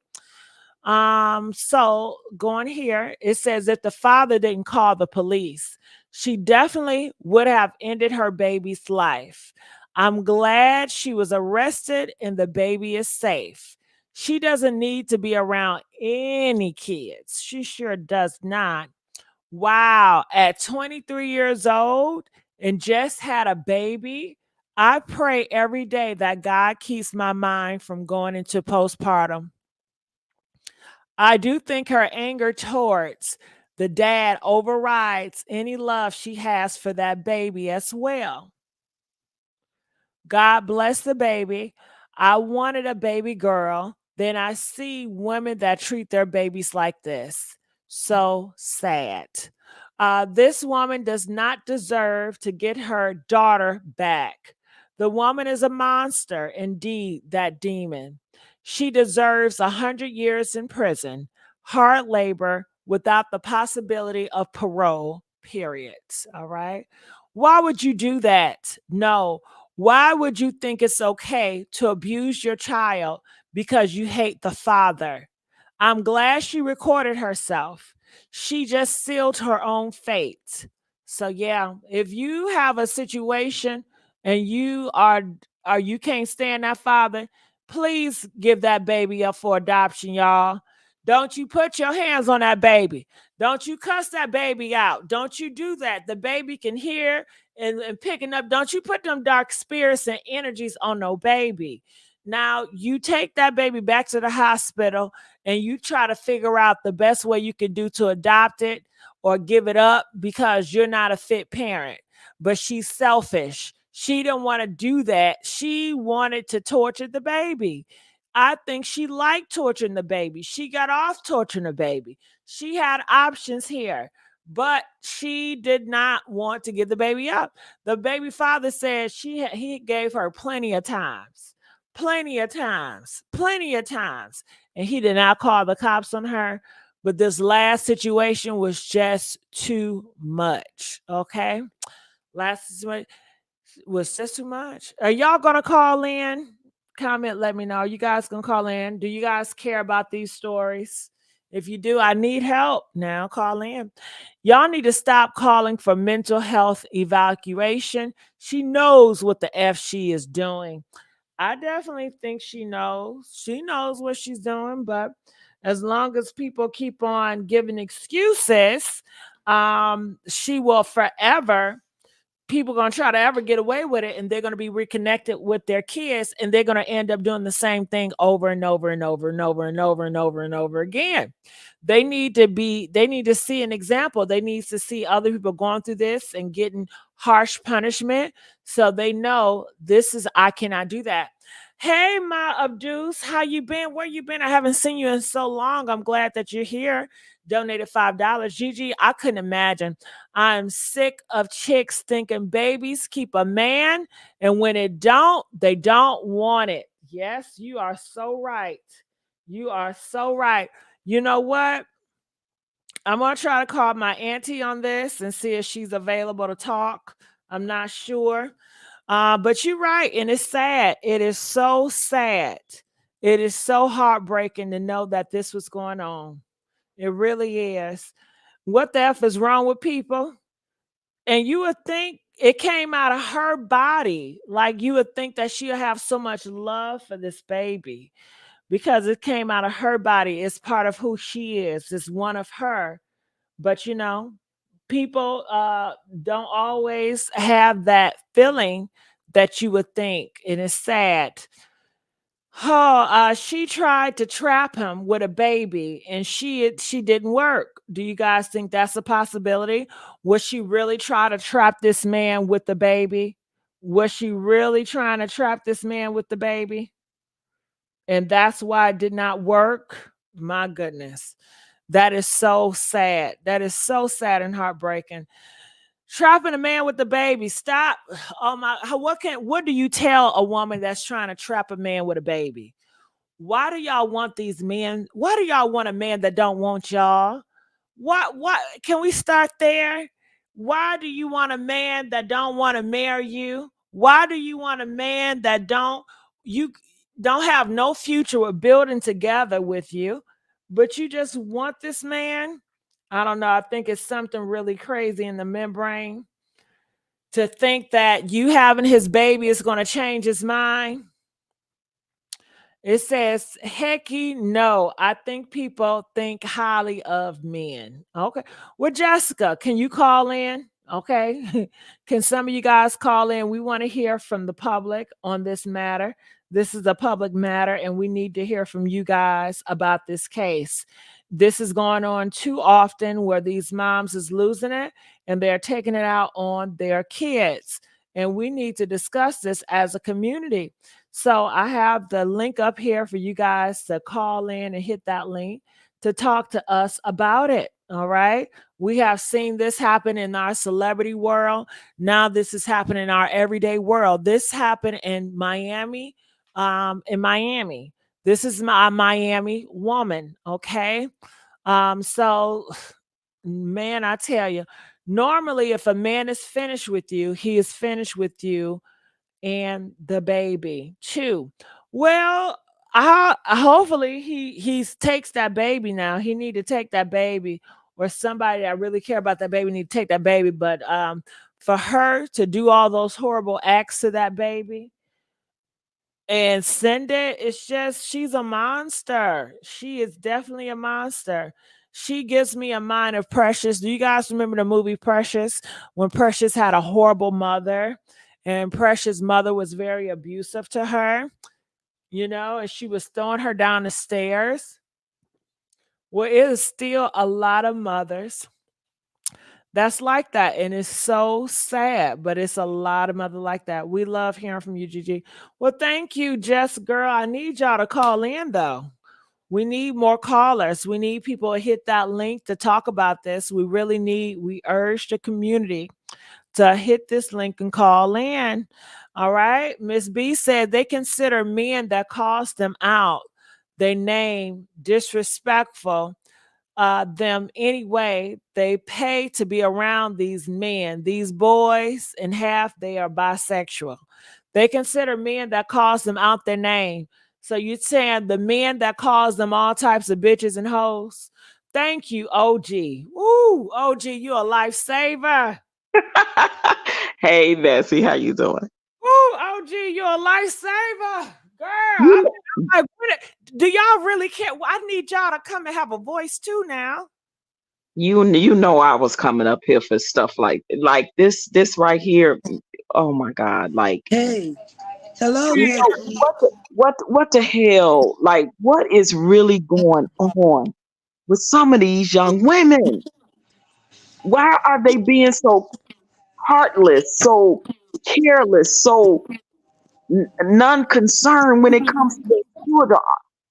So going here, it says if the father didn't call the police, she definitely would have ended her baby's life. I'm glad she was arrested and the baby is safe. She doesn't need to be around any kids. She sure does not. Wow, at 23 years old and just had a baby. I pray every day that God keeps my mind from going into postpartum. I do think her anger towards the dad overrides any love she has for that baby as well. God bless the baby. I wanted a baby girl. Then I see women that treat their babies like this. So sad. This woman does not deserve to get her daughter back. The woman is a monster, indeed, that demon. She deserves 100 years in prison. hard labor without the possibility of parole, period. All right. Why would you do that? No. Why would you think it's okay to abuse your child because you hate the father? I'm glad she recorded herself. She just sealed her own fate. So yeah, if you have a situation and you can't stand that father, please give that baby up for adoption, y'all. Don't you put your hands on that baby. Don't you cuss that baby out. Don't you do that. The baby can hear and picking up. Don't you put them dark spirits and energies on no baby. Now you take that baby back to the hospital and you try to figure out the best way you can do to adopt it or give it up because you're not a fit parent. But she's selfish. She didn't want to do that. She wanted to torture the baby. I think she liked torturing the baby. She got off torturing the baby. She had options here, but she did not want to give the baby up. The baby father said he gave her plenty of times, plenty of times, plenty of times, and he did not call the cops on her. But this last situation was just too much. Okay, last situation was just too much. Are y'all gonna call in? Comment, let me know. You guys gonna call in? Do you guys care about these stories? If you do, I need help. Now call in. Y'all need to stop calling for mental health evaluation. She knows what the F she is doing. I definitely think she knows. She knows what she's doing, but as long as people keep on giving excuses, she will forever, people going to try to ever get away with it, and they're going to be reconnected with their kids, and they're going to end up doing the same thing over and over and over and over and over and over and over again. They need to see an example. They need to see other people going through this and getting harsh punishment so they know I cannot do that. Hey, my Abdus, how you been? Where you been? I haven't seen you in so long. I'm glad that you're here. Donated $5. Gigi, I couldn't imagine. I'm sick of chicks thinking babies keep a man, and when they don't want it. Yes, you are so right. You are so right. You know what? I'm going to try to call my auntie on this and see if she's available to talk. I'm not sure. But you're right. And it's sad. It is so sad. It is so heartbreaking to know that this was going on. It really is. What the F is wrong with people? And you would think it came out of her body. Like you would think that she'll have so much love for this baby because it came out of her body. It's part of who she is. It's one of her. But people don't always have that feeling that you would think. And it's sad. She tried to trap him with a baby and she didn't work. Do you guys think that's a possibility? Was she really trying to trap this man with the baby? Was she really trying to trap this man with the baby? And that's why it did not work? My goodness. That is so sad. That is so sad and heartbreaking. Trapping a man with the baby. Stop. Oh my, what do you tell a woman that's trying to trap a man with a baby? Why do y'all want these men? Why do y'all want a man that don't want y'all? What can we start there? Why do you want a man that don't want to marry you? Why do you want a man that you don't have no future with building together with you, but you just want this man? I don't know. I think it's something really crazy in the membrane to think that you having his baby is going to change his mind. It says, hecky no. I think people think highly of men. Okay. Well, Jessica, can you call in? Okay. Can some of you guys call in? We want to hear from the public on this matter. This is a public matter, and we need to hear from you guys about this case. This is going on too often where these moms is losing it and they're taking it out on their kids. And we need to discuss this as a community. So I have the link up here for you guys to call in and hit that link to talk to us about it. All right. We have seen this happen in our celebrity world. Now this is happening in our everyday world. This happened in Miami. This is my Miami woman. Okay. So man, I tell you, normally if a man is finished with you, he is finished with you and the baby too. Well, hopefully he takes that baby now. He need to take that baby, or somebody that really care about that baby need to take that baby. But for her to do all those horrible acts to that baby and send it, it's just, she's a monster. She is definitely a monster. She gives me a mind of Precious. Do you guys remember the movie Precious, when Precious had a horrible mother and Precious' mother was very abusive to her, and she was throwing her down the stairs? Well, it is still a lot of mothers that's like that, and it's so sad, but it's a lot of mothers like that. We love hearing from you, Gigi. Well, thank you, Jess girl. I need y'all to call in, though. We need more callers. We need people to hit that link to talk about this. We urge the community to hit this link and call in. All right. Miss B said they consider men that calls them out, they name disrespectful, them anyway. They pay to be around these men, these boys, and half they are bisexual. They consider men that calls them out their name. So you're saying the men that calls them all types of bitches and hoes? Thank you, OG. Woo, OG, you a lifesaver. Hey, Messy, how you doing? Woo, OG, you a lifesaver. Girl, I'm like, do y'all really care? I need y'all to come and have a voice too now. You know I was coming up here for stuff like this right here. Oh my God! Like, Hey, hello, you know, Messy. what the hell? Like, what is really going on with some of these young women? Why are they being so heartless, so careless, so non-concerned when it comes to their children?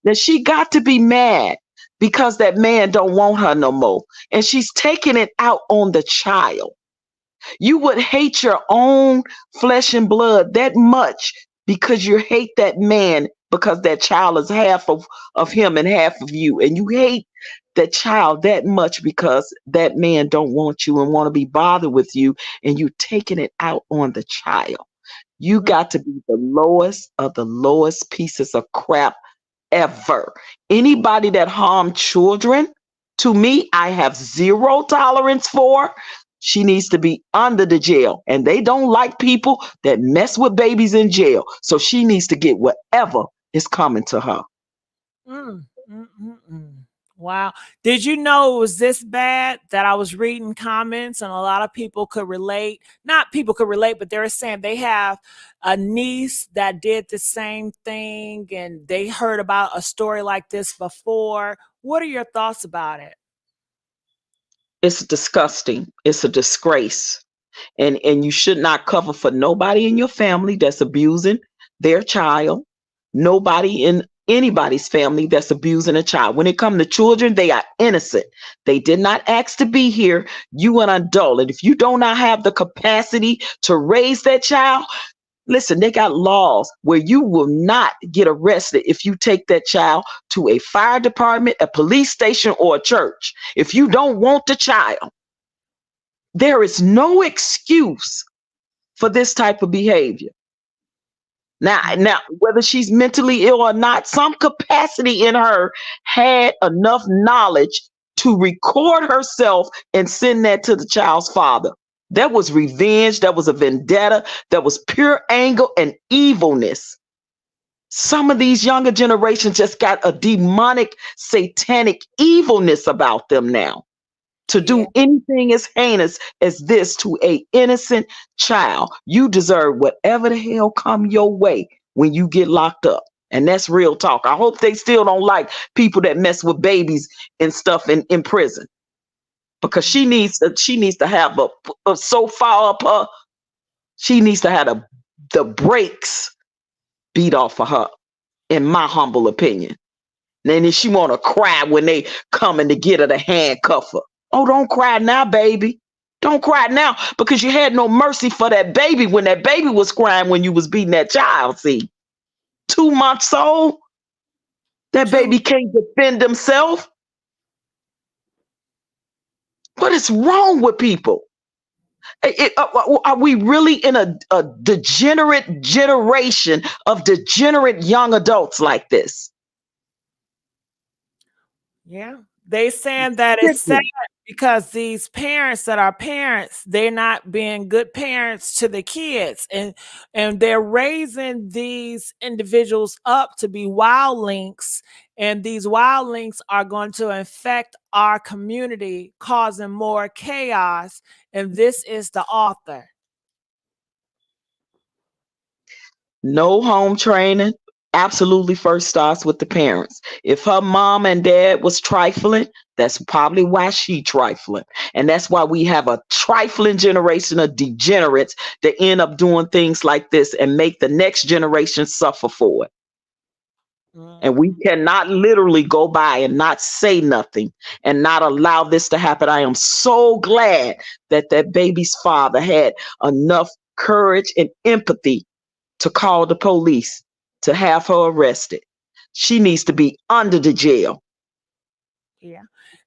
That she got to be mad because that man don't want her no more, and she's taking it out on the child. You would hate your own flesh and blood that much because you hate that man, because that child is half of him and half of you, and you hate that child that much because that man don't want you and want to be bothered with you, and you taking it out on the child. You got to be the lowest of the lowest pieces of crap ever. Anybody that harm children, to me, I have zero tolerance for. She needs to be under the jail, and they don't like people that mess with babies in jail. So she needs to get whatever is coming to her. Wow. Did you know it was this bad that I was reading comments and a lot of people could relate? Not people could relate, but they were saying they have a niece that did the same thing and they heard about a story like this before. What are your thoughts about it? It's disgusting. It's a disgrace. And you should not cover for nobody in your family that's abusing their child. Nobody in anybody's family that's abusing a child. When it comes to children, they are innocent. They did not ask to be here. You an adult. And if you do not have the capacity to raise that child, listen, they got laws where you will not get arrested if you take that child to a fire department, a police station, or a church. If you don't want the child, there is no excuse for this type of behavior. Now, whether she's mentally ill or not, some capacity in her had enough knowledge to record herself and send that to the child's father. That was revenge. That was a vendetta. That was pure anger and evilness. Some of these younger generations just got a demonic, satanic evilness about them now. To do anything as heinous as this to a innocent child, you deserve whatever the hell come your way when you get locked up. And that's real talk. I hope they still don't like people that mess with babies and stuff in prison, because she needs to have a so far up her. She needs to have the brakes beat off of her, in my humble opinion. And then she want to cry when they coming to get her to handcuff her. Oh, don't cry now, baby. Don't cry now, because you had no mercy for that baby when that baby was crying when you was beating that child. See, 2 months old, that baby can't defend himself. What is wrong with people? Are we really in a degenerate generation of degenerate young adults like this? Yeah. They saying that it's sad because these parents that are parents, they're not being good parents to the kids, and they're raising these individuals up to be wildlings, and these wildlings are going to infect our community, causing more chaos. And this is the author. No home training. Absolutely first starts with the parents. If her mom and dad was trifling, that's probably why she trifling. And that's why we have a trifling generation of degenerates that end up doing things like this and make the next generation suffer for it. And we cannot literally go by and not say nothing and not allow this to happen. I am so glad that that baby's father had enough courage and empathy to call the police to have her arrested. She needs to be under the jail. Yeah.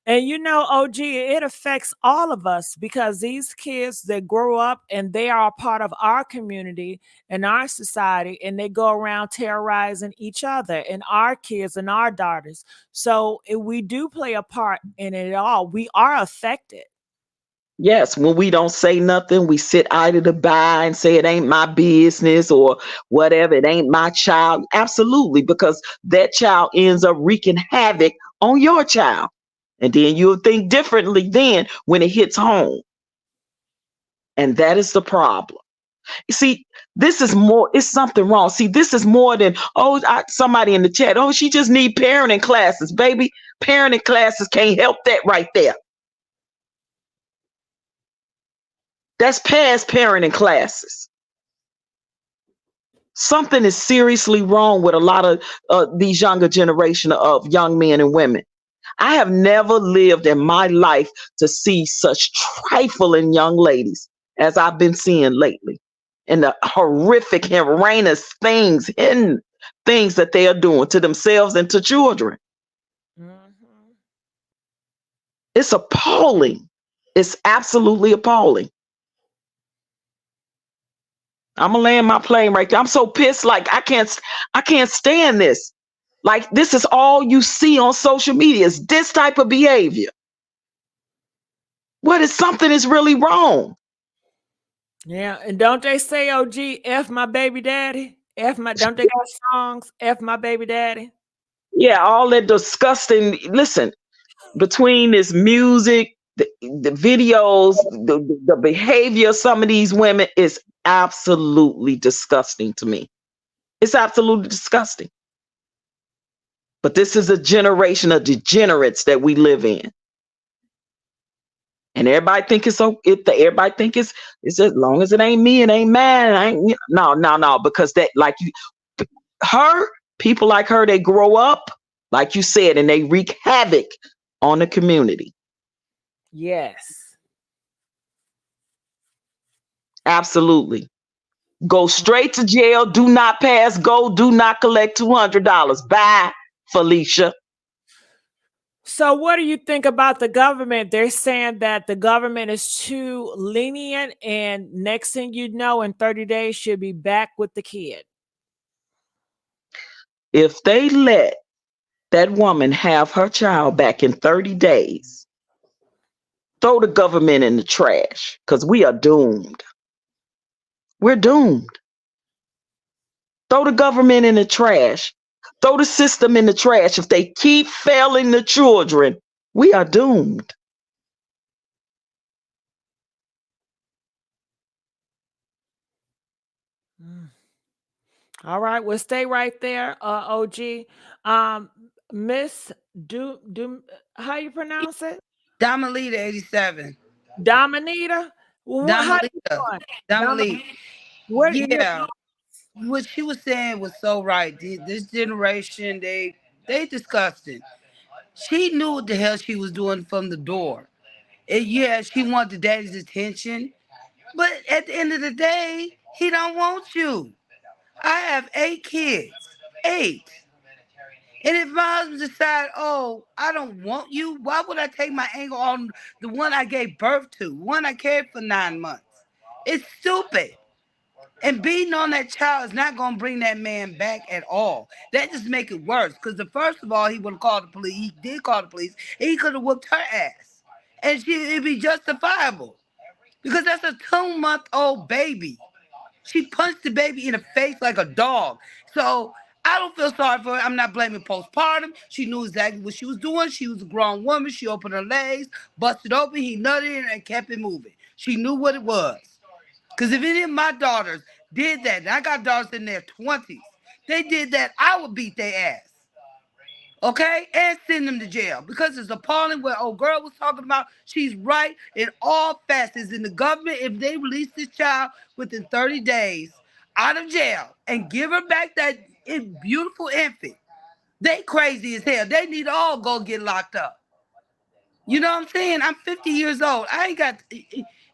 And you know, OG, it affects all of us because these kids that grow up and they are a part of our community and our society, and they go around terrorizing each other and our kids and our daughters. So we do play a part in it all. We are affected. Yes, when we don't say nothing, we sit idle by and say it ain't my business or whatever. It ain't my child. Absolutely, because that child ends up wreaking havoc on your child. And then you'll think differently then when it hits home. And that is the problem. You see, this is more, it's something wrong. See, this is more than, somebody in the chat, she just need parenting classes. Baby, parenting classes can't help that right there. That's past parenting classes. Something is seriously wrong with a lot of these younger generation of young men and women. I have never lived in my life to see such trifling young ladies as I've been seeing lately, and the horrific, heinous things that they are doing to themselves and to children. It's appalling. It's absolutely appalling. I'm gonna land my plane right there. I'm so pissed. Like I can't stand this. Like this is all you see on social media is this type of behavior. What is something is really wrong? Yeah, and don't they say, OG, F my baby daddy? Don't they got songs, F my baby daddy? Yeah, all that disgusting. Listen, between this music, the videos, the behavior of some of these women is absolutely disgusting to me. It's absolutely disgusting. But this is a generation of degenerates that we live in. And everybody think it's so. Everybody think it's as long as it ain't me, it ain't mine. No. Because that, like people like her, they grow up, like you said, and they wreak havoc on the community. Yes. Absolutely. Go straight to jail. Do not pass go. Do not collect $200. Bye, Felicia. So what do you think about the government? They're saying that the government is too lenient, and next thing you know, in 30 days, she'll be back with the kid. If they let that woman have her child back in 30 days, throw the government in the trash, because we are doomed. We're doomed. Throw the government in the trash. Throw the system in the trash. If they keep failing the children, we are doomed. All right, well, stay right there, OG. Miss how you pronounce it? Domalita 87. Dominita? How you doing? Domalita. What Yeah. What she was saying was so right. This generation, they disgusting. She knew what the hell she was doing from the door. And yeah, she wanted daddy's attention. But at the end of the day, he don't want you. I have 8 kids. 8. And if my husband decide, oh, I don't want you, why would I take my anger on the one I gave birth to, one I carried for 9 months? It's stupid. And beating on that child is not going to bring that man back at all. That just make it worse. Because first of all, he would have called the police. He did call the police. And he could have whooped her ass. And it'd be justifiable. Because that's a 2-month-old baby. She punched the baby in the face like a dog. So I don't feel sorry for her. I'm not blaming postpartum. She knew exactly what she was doing. She was a grown woman. She opened her legs, busted open. He nutted in and kept it moving. She knew what it was. Because if any of my daughters did that, and I got daughters in their 20s, they did that, I would beat their ass. Okay? And send them to jail. Because it's appalling what old girl was talking about. She's right in all facets. In the government, if they release this child within 30 days out of jail and give her back that beautiful infant, they crazy as hell. They need to all go get locked up. You know what I'm saying? I'm 50 years old. I ain't got...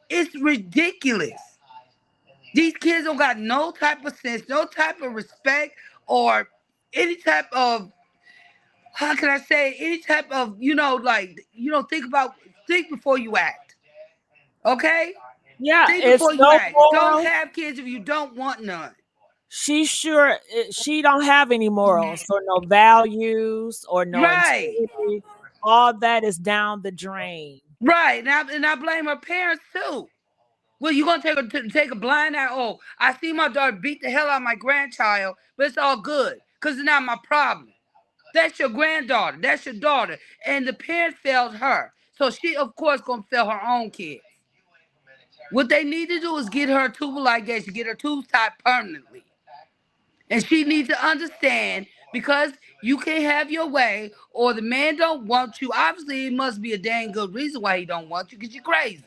It's ridiculous. These kids don't got no type of sense, no type of respect, or any type of, how can I say, any type of, think before you act. Okay? Yeah, Think it's before you no act. Don't moral. have kids if you don't want none. She don't have any morals or no values or no Right. integrity. All that is down the drain. Right. And I blame her parents too. Well, you gonna take a blind eye? Oh, I see my daughter beat the hell out of my grandchild, but it's all good because it's not my problem. That's your granddaughter. That's your daughter, and the parent failed her, so she, of course, gonna fail her own kids. What they need to do is get her a tubal ligation, get her tubes tied permanently, and she needs to understand because you can't have your way, or the man don't want you. Obviously, it must be a dang good reason why he don't want you, because you're crazy.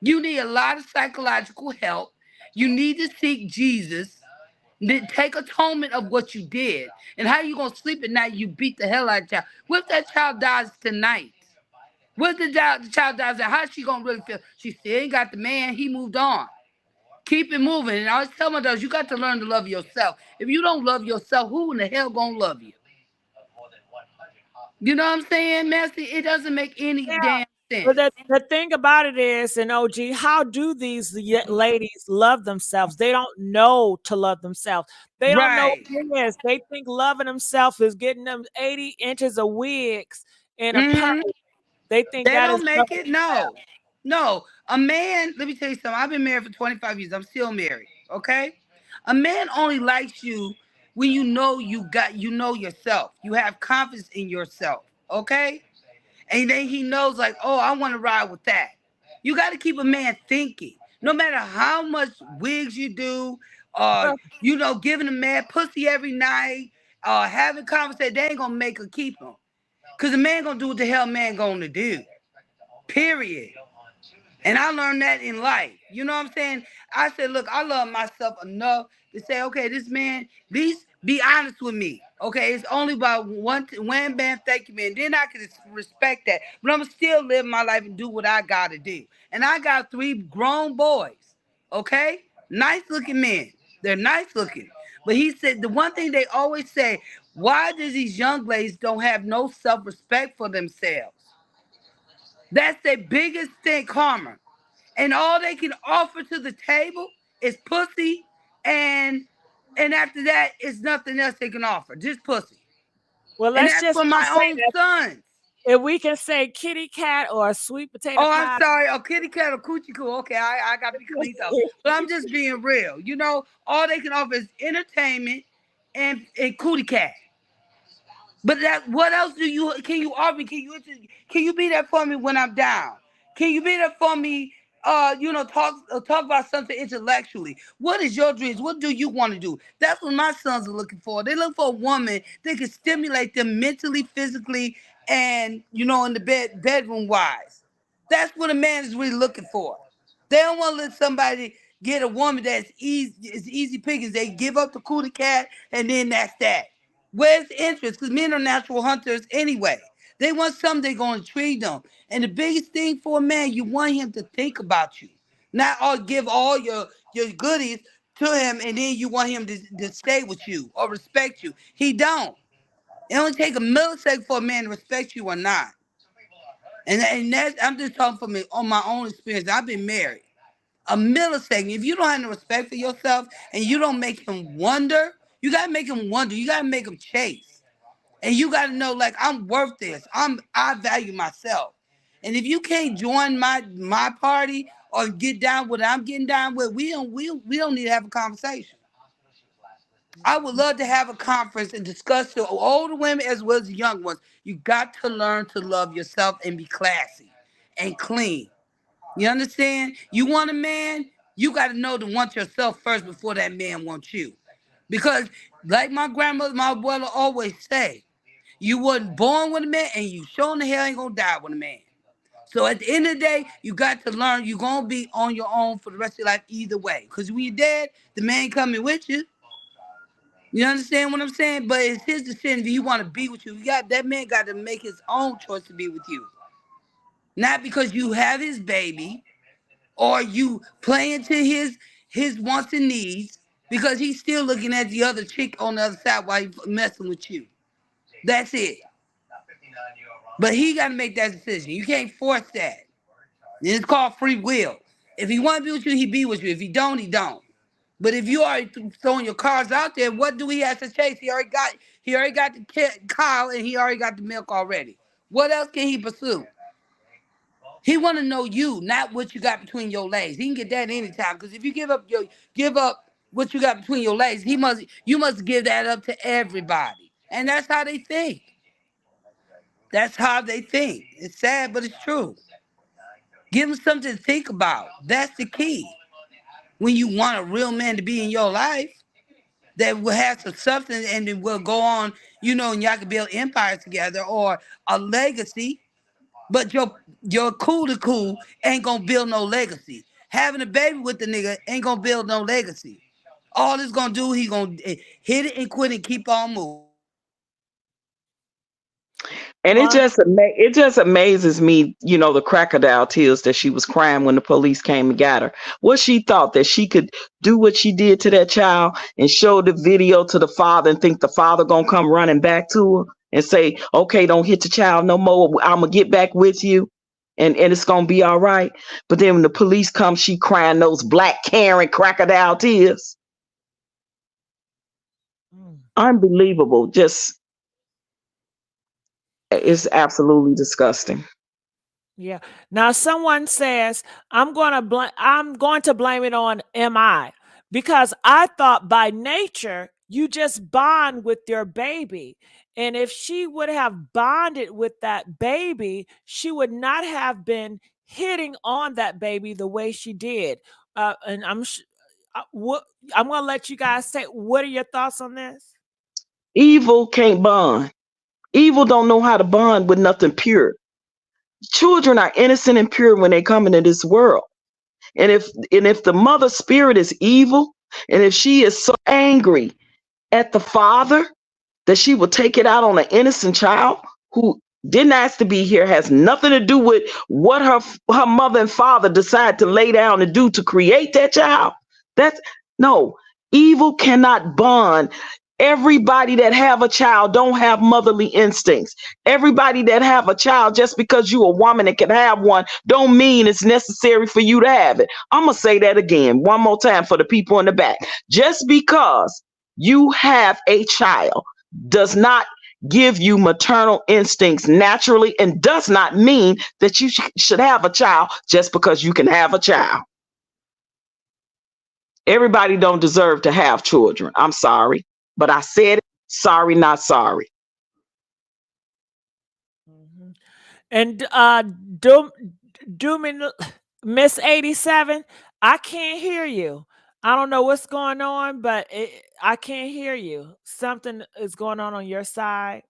You need a lot of psychological help. You need to seek Jesus. Then take atonement of what you did. And how you gonna sleep at night? You beat the hell out of the child. What if that child dies tonight? What if the child dies? How's she gonna really feel? She still ain't got the man. He moved on. Keep it moving. And I always tell my daughters, you got to learn to love yourself. If you don't love yourself, who in the hell gonna love you? You know what I'm saying, Messy? It doesn't make any damn sense. But the thing about it is, and OG, how do these ladies love themselves? They don't know to love themselves. They don't know Right. what it is. They think loving themselves is getting them 80 inches of wigs and a purse. Mm-hmm. They think They that is don't make loving it. themselves. No. A man, let me tell you something. I've been married for 25 years. I'm still married. Okay? A man only likes you when you know yourself. You have confidence in yourself. Okay? And then he knows, like, oh, I want to ride with that. You got to keep a man thinking. No matter how much wigs you do, giving a man pussy every night, having conversation, they ain't gonna make her keep him. Cause a man gonna do what the hell man gonna do. Period. And I learned that in life. You know what I'm saying? I said, look, I love myself enough to say, okay, this man, at least be honest with me. Okay, it's only about one bam, thank you, man. Then I can respect that. But I'm going to still live my life and do what I got to do. And I got 3 grown boys. Okay? Nice looking men. They're nice looking. But he said, the one thing they always say, why does these young ladies don't have no self-respect for themselves? That's their biggest thing, karma. And all they can offer to the table is pussy, and after that, it's nothing else they can offer, just pussy. Well, And let's that's just for not my say own that. sons. If we can say kitty cat or a sweet potato Oh, pie. I'm sorry. Oh, kitty cat or coochie coo. Okay, I got to be cleaned up. But I'm just being real. You know, all they can offer is entertainment and cootie cat. But what else can you offer? Can you be there for me when I'm down? Can you be there for me? Talk about something intellectually. What is your dreams? What do you want to do? That's what my sons are looking for. They look for a woman that can stimulate them mentally, physically, and in the bedroom wise. That's what a man is really looking for. They don't want to let somebody get a woman that's easy pickings. They give up the cootie cat, and then that's that. Where's the interest? Because men are natural hunters anyway. They want something they're going to intrigue them. And the biggest thing for a man, you want him to think about you. Not all give all your goodies to him and then you want him to stay with you or respect you. He don't. It only take a millisecond for a man to respect you or not. And that's, I'm just talking from on my own experience. I've been married. A millisecond. If you don't have no respect for yourself and you don't make him wonder, you gotta make him wonder. You gotta make him chase. And you gotta know, like, I'm worth this. I value myself. And if you can't join my party or get down with what I'm getting down with, we don't need to have a conversation. I would love to have a conference and discuss the older women as well as the young ones. You got to learn to love yourself and be classy and clean. You understand? You want a man, you got to know to want yourself first before that man wants you. Because like my grandmother, my abuela always say, you wasn't born with a man and you sure in the hell ain't gonna die with a man. So at the end of the day, you got to learn you're gonna be on your own for the rest of your life either way. Because when you're dead, the man coming with you. You understand what I'm saying? But it's his decision if he want to be with you. That man got to make his own choice to be with you. Not because you have his baby or you playing to his wants and needs, because he's still looking at the other chick on the other side while he's messing with you. That's it. But he got to make that decision. You can't force that. It's called free will. If he want to be with you, he be with you. If he don't, he don't. But if you already throwing your cards out there, what do he have to chase? He already got the cow and he already got the milk already. What else can he pursue? He want to know you, not what you got between your legs. He can get that anytime. Because if you give up what you got between your legs, you must give that up to everybody. And that's how they think. That's how they think. It's sad, but it's true. Give them something to think about. That's the key. When you want a real man to be in your life that will have some substance and it will go on, and y'all can build empires together or a legacy, but your cool ain't gonna build no legacy. Having a baby with the nigga ain't gonna build no legacy. All it's gonna do, he gonna hit it and quit and keep on moving. And it just amazes me, the crocodile tears that she was crying when the police came and got her. What she thought that she could do what she did to that child and show the video to the father and think the father gonna come running back to her and say, okay, don't hit the child no more. I'm gonna get back with you and it's gonna be all right. But then when the police come, she crying those black Karen crocodile tears. Unbelievable. Just it's absolutely disgusting. Yeah. Now someone says I'm going to blame it on MI because I thought by nature you just bond with your baby. And if she would have bonded with that baby, she would not have been hitting on that baby the way she did. And I'm going to let you guys say, what are your thoughts on this? Evil can't bond. Evil don't know how to bond with nothing pure. Children are innocent and pure when they come into this world. And if the mother spirit is evil, and if she is so angry at the father that she will take it out on an innocent child who didn't ask to be here, has nothing to do with what her mother and father decide to lay down and do to create that child. No, evil cannot bond. Everybody that have a child don't have motherly instincts. Everybody that have a child, just because you a woman and can have one, don't mean it's necessary for you to have it. I'm going to say that again, one more time for the people in the back. Just because you have a child does not give you maternal instincts naturally and does not mean that you should have a child just because you can have a child. Everybody don't deserve to have children. I'm sorry. But I said it, sorry, not sorry. And Miss 87, I can't hear you. I don't know what's going on, but I can't hear you. Something is going on your side.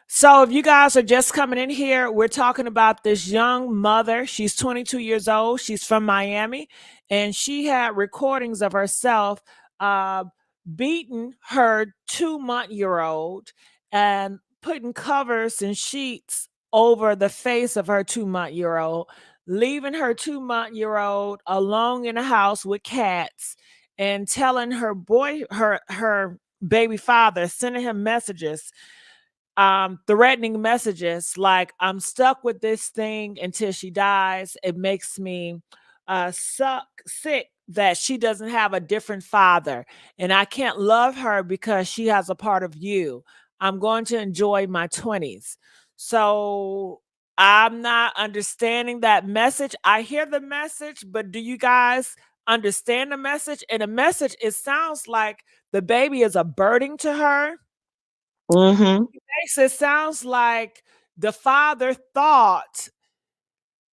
So if you guys are just coming in here, we're talking about this young mother. She's 22 years old. She's from Miami, and she had recordings of herself beating her 2-month-old and putting covers and sheets over the face of her 2-month-old, leaving her 2-month-old alone in the house with cats, and telling her baby father, sending him messages, threatening messages like, I'm stuck with this thing until she dies. It makes me sick that she doesn't have a different father, and I can't love her because she has a part of you. I'm going to enjoy my 20s. So I'm not understanding that message. I hear the message, but do you guys understand the message? And the message, it sounds like the baby is a burden to her. Mm-hmm. It sounds like the father thought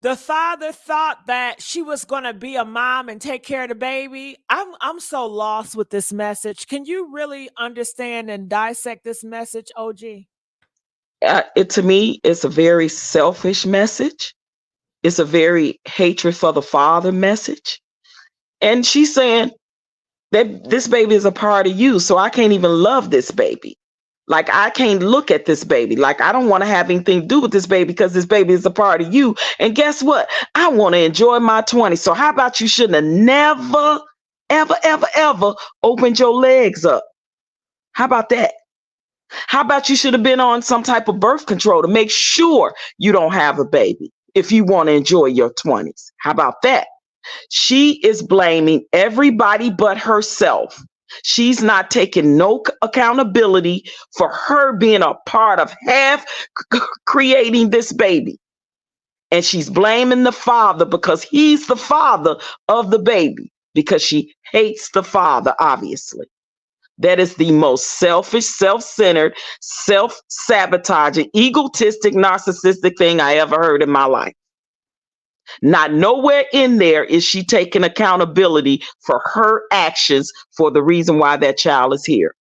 that she was going to be a mom and take care of the baby. I'm so lost with this message. Can you really understand and dissect this message, OG? To me, it's a very selfish message. It's a very hatred for the father message. And she's saying that this baby is a part of you, so I can't even love this baby. Like, I can't look at this baby. Like, I don't want to have anything to do with this baby because this baby is a part of you. And guess what? I want to enjoy my 20s. So how about you shouldn't have never, ever, ever, ever opened your legs up? How about that? How about you should have been on some type of birth control to make sure you don't have a baby if you want to enjoy your 20s? How about that? She is blaming everybody but herself. She's not taking no accountability for her being a part of half creating this baby. And she's blaming the father because he's the father of the baby, because she hates the father, obviously. That is the most selfish, self-centered, self-sabotaging, egotistic, narcissistic thing I ever heard in my life. Not nowhere in there is she taking accountability for her actions for the reason why that child is here.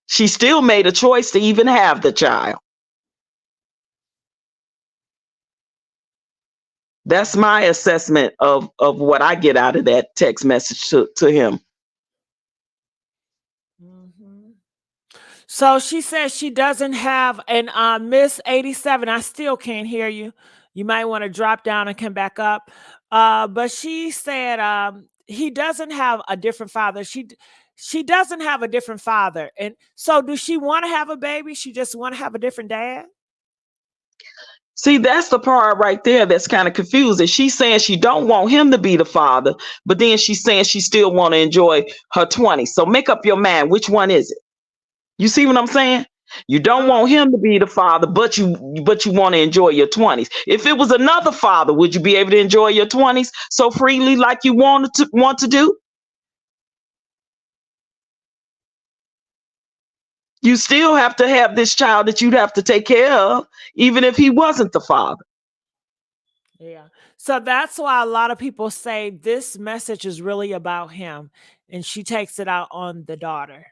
She still made a choice to even have the child. That's my assessment of what I get out of that text message to him. Mm-hmm. So she says she doesn't have, and Miss 87, I still can't hear you. You might want to drop down and come back up. But she said he doesn't have a different father. She doesn't have a different father. And so do she want to have a baby? She just want to have a different dad? See, that's the part right there that's kind of confusing. She's saying she don't want him to be the father, but then she's saying she still want to enjoy her 20s. So make up your mind, which one is it? You see what I'm saying? You don't want him to be the father, but you want to enjoy your 20s. If it was another father, would you be able to enjoy your 20s so freely like you want to do? You still have to have this child that you'd have to take care of, even if he wasn't the father. Yeah. So that's why a lot of people say this message is really about him, and she takes it out on the daughter.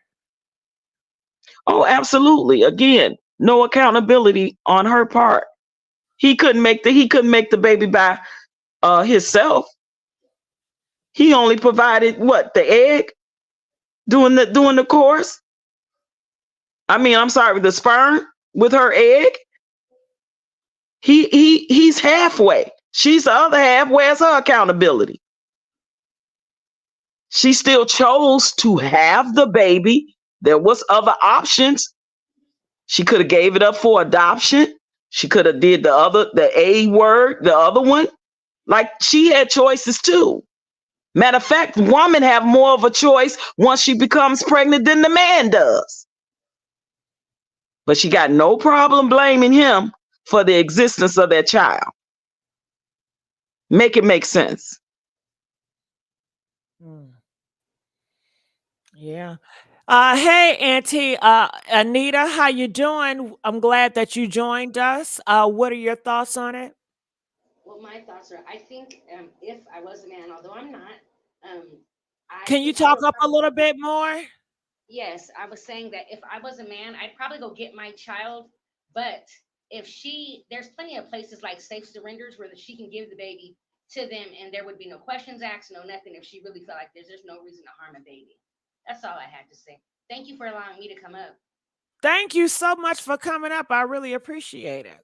Oh, absolutely. Again, no accountability on her part. He couldn't make the baby by himself. He only provided what, the egg doing the course. I mean, I'm sorry, the sperm with her egg. He's halfway. She's the other half. Where's her accountability? She still chose to have the baby. There was other options. She could have gave it up for adoption. She could have did the A word, the other one. Like, she had choices too. Matter of fact, women have more of a choice once she becomes pregnant than the man does. But she got no problem blaming him for the existence of that child. Make it make sense. Yeah. Hey, Auntie Anita, how you doing? I'm glad that you joined us. What are your thoughts on it? Well, my thoughts are, I think if I was a man, although I'm not, I Can you think I talk would up a probably, little bit more? yes, I was saying that if I was a man, I'd probably go get my child. But if there's plenty of places like safe surrenders where she can give the baby to them and there would be no questions asked, no nothing, if she really felt like there's no reason to harm a baby. That's all I had to say. Thank you for allowing me to come up. Thank you so much for coming up. I really appreciate it.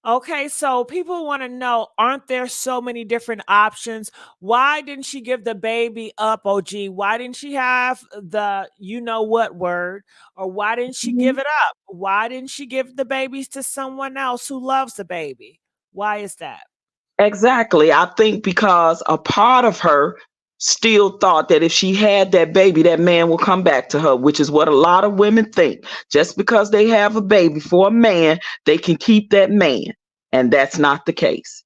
Okay, so people want to know, aren't there so many different options? Why didn't she give the baby up, OG? Why didn't she have the you know what word? Or why didn't she give it up? Why didn't she give the babies to someone else who loves the baby? Why is that? Exactly. I think because a part of her still thought that if she had that baby, that man will come back to her, which is what a lot of women think. Just because they have a baby for a man, they can keep that man. And that's not the case.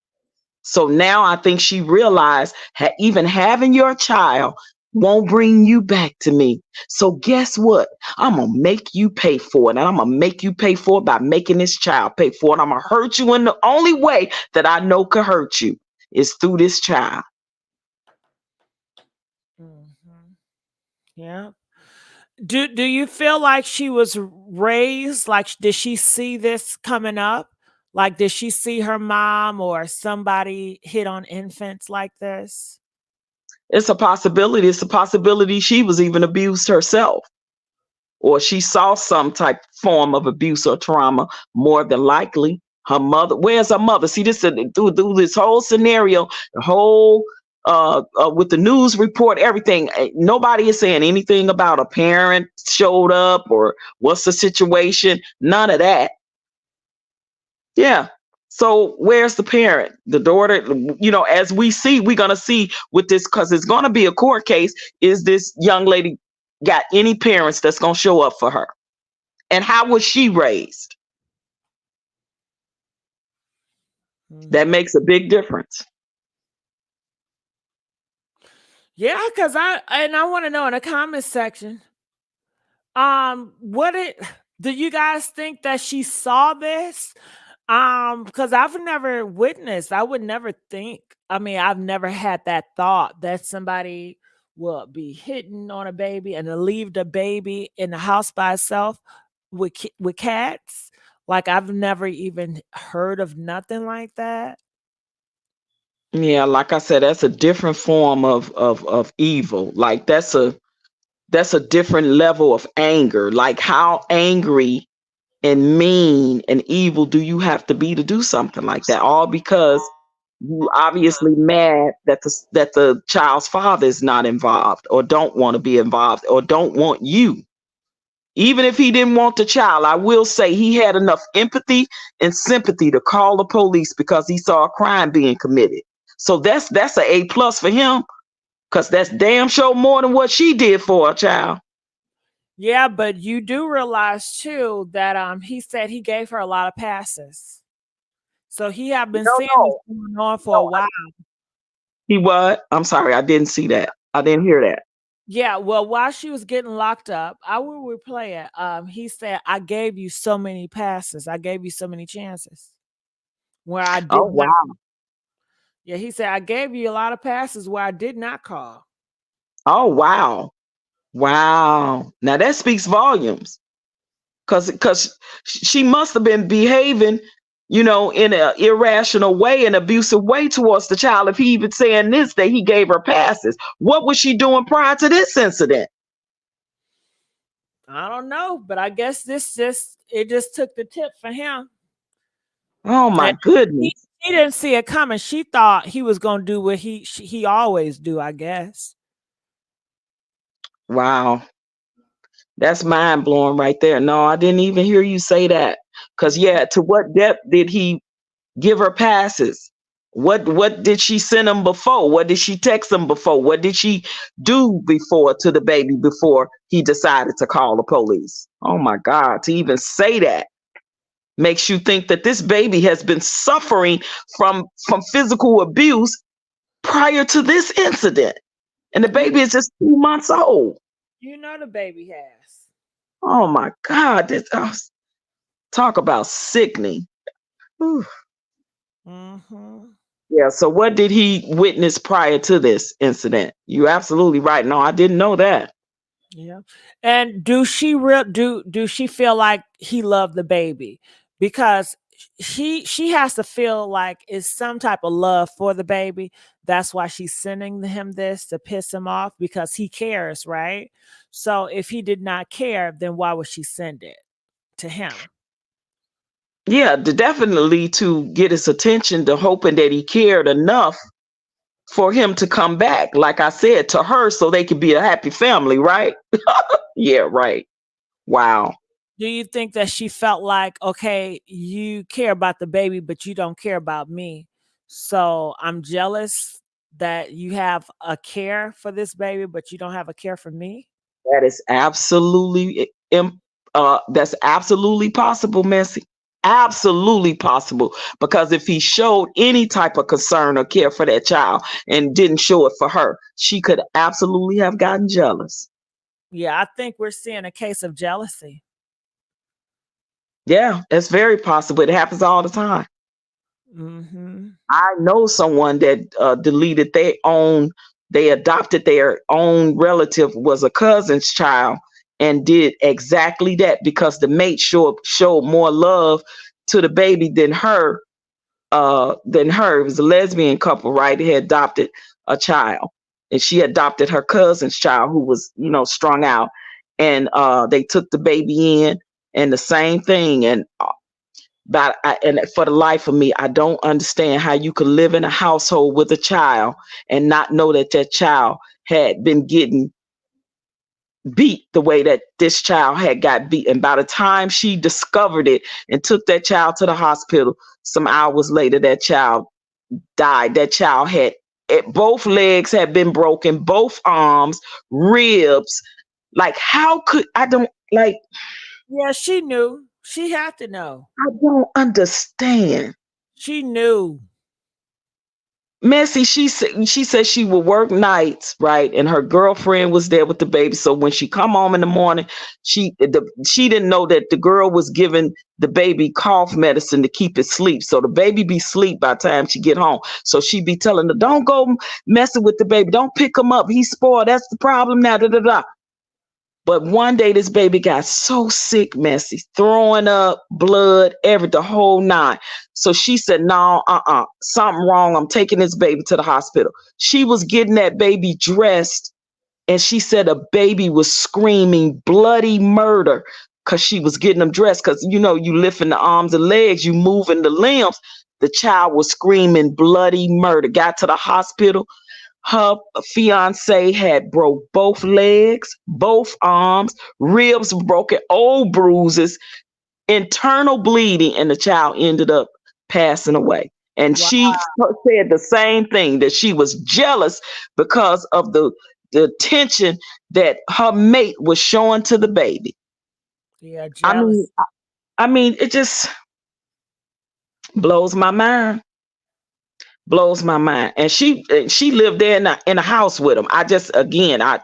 So now I think she realized even having your child won't bring you back to me. So guess what? I'm going to make you pay for it. And I'm going to make you pay for it by making this child pay for it. I'm going to hurt you in the only way that I know could hurt you is through this child. Yeah. Do you feel like she was raised like did she see this coming up? Like did she see her mom or somebody hit on infants like this? It's a possibility. It's a possibility she was even abused herself, or she saw some type form of abuse or trauma. More than likely her mother. Where's her mother? See, this through this whole scenario, the whole with the news report, everything, nobody is saying anything about a parent showed up or what's the situation. None of that. Yeah. So where's the parent, the daughter? As we see, we're gonna see with this, because it's gonna be a court case. Is this young lady got any parents that's gonna show up for her? And how was she raised? That makes a big difference. Yeah, because I want to know in the comment section, do you guys think that she saw this? Because I've never witnessed, I would never think, I mean, I've never had that thought that somebody will be hitting on a baby and to leave the baby in the house by itself with cats. Like I've never even heard of nothing like that. Yeah, like I said, that's a different form of evil. Like that's a different level of anger. Like how angry and mean and evil do you have to be to do something like that? All because you obviously mad that the child's father is not involved, or don't want to be involved, or don't want you. Even if he didn't want the child, I will say he had enough empathy and sympathy to call the police because he saw a crime being committed. So that's a A+ for him, because that's damn sure more than what she did for a child. Yeah, but you do realize too that he said he gave her a lot of passes. So he have been seeing this No, going on for a while. he what? I'm sorry, I didn't see that. I didn't hear that. Yeah, well, while she was getting locked up, I will replay it. He said, "I gave you so many passes. I gave you so many chances where I did Oh not." wow. Yeah, he said, "I gave you a lot of passes where I did not call." Oh wow. Wow. Now that speaks volumes. Cause she must have been behaving, in an irrational way, an abusive way towards the child. If he even saying this, that he gave her passes, what was she doing prior to this incident? I don't know, but I guess it just took the tip for him. Oh my And goodness. he didn't see it coming. She thought he was going to do what he always do, I guess. Wow. That's mind blowing right there. No, I didn't even hear you say that. Cause yeah, to what depth did he give her passes? What did she send him before? What did she text him before? What did she do before to the baby before he decided to call the police? Oh my God, to even say that makes you think that this baby has been suffering from physical abuse prior to this incident. And the baby is just 2 months old. You know the baby has. Oh my God, talk about sickening. Whew. Yeah, so what did he witness prior to this incident? You're absolutely right. No, I didn't know that. Yeah. And do she feel like he loved the baby? Because she has to feel like it's some type of love for the baby. That's why she's sending him this to piss him off, because he cares, right? So if he did not care, then why would she send it to him? Yeah, definitely to get his attention, to hoping that he cared enough for him to come back, like I said, to her, so they could be a happy family, right? Yeah, right. Wow. Do you think that she felt like, okay, you care about the baby, but you don't care about me? So I'm jealous that you have a care for this baby, but you don't have a care for me? That is absolutely that's absolutely possible, Messy. Absolutely possible. Because if he showed any type of concern or care for that child and didn't show it for her, she could absolutely have gotten jealous. Yeah, I think we're seeing a case of jealousy. Yeah, it's very possible. It happens all the time. Hmm. I know someone that deleted their own, they adopted their own relative, was a cousin's child, and did exactly that because the mate showed more love to the baby than her. It was a lesbian couple, right? They had adopted a child, and she adopted her cousin's child who was, strung out, and they took the baby in, and the same thing, and and for the life of me, I don't understand how you could live in a household with a child and not know that that child had been getting beat the way that this child had got beat. And by the time she discovered it and took that child to the hospital, some hours later, that child died. That child had both legs had been broken, both arms, ribs. Like, how could I don't like? Yeah, she knew. She had to know. I don't understand. She knew. Messy, she said she would work nights, right? And her girlfriend was there with the baby. So when she come home in the morning, she didn't know that the girl was giving the baby cough medicine to keep it sleep. So the baby be sleep by the time she get home. So she be telling her, "Don't go messing with the baby. Don't pick him up. He's spoiled. That's the problem now." Da da da. But one day this baby got so sick, Messy, throwing up, blood, the whole nine. So she said, "No, something wrong. I'm taking this baby to the hospital." She was getting that baby dressed, and she said a baby was screaming bloody murder because she was getting them dressed. Because, you lifting the arms and legs, you moving the limbs. The child was screaming bloody murder. Got to the hospital. Her fiance had broke both legs, both arms, ribs broken, old bruises, internal bleeding, and the child ended up passing away. And Wow. she said the same thing, that she was jealous because of the attention that her mate was showing to the baby. Yeah, I jealous. mean, it just blows my mind. Blows my mind. And she lived there in a house with him. I just, again, I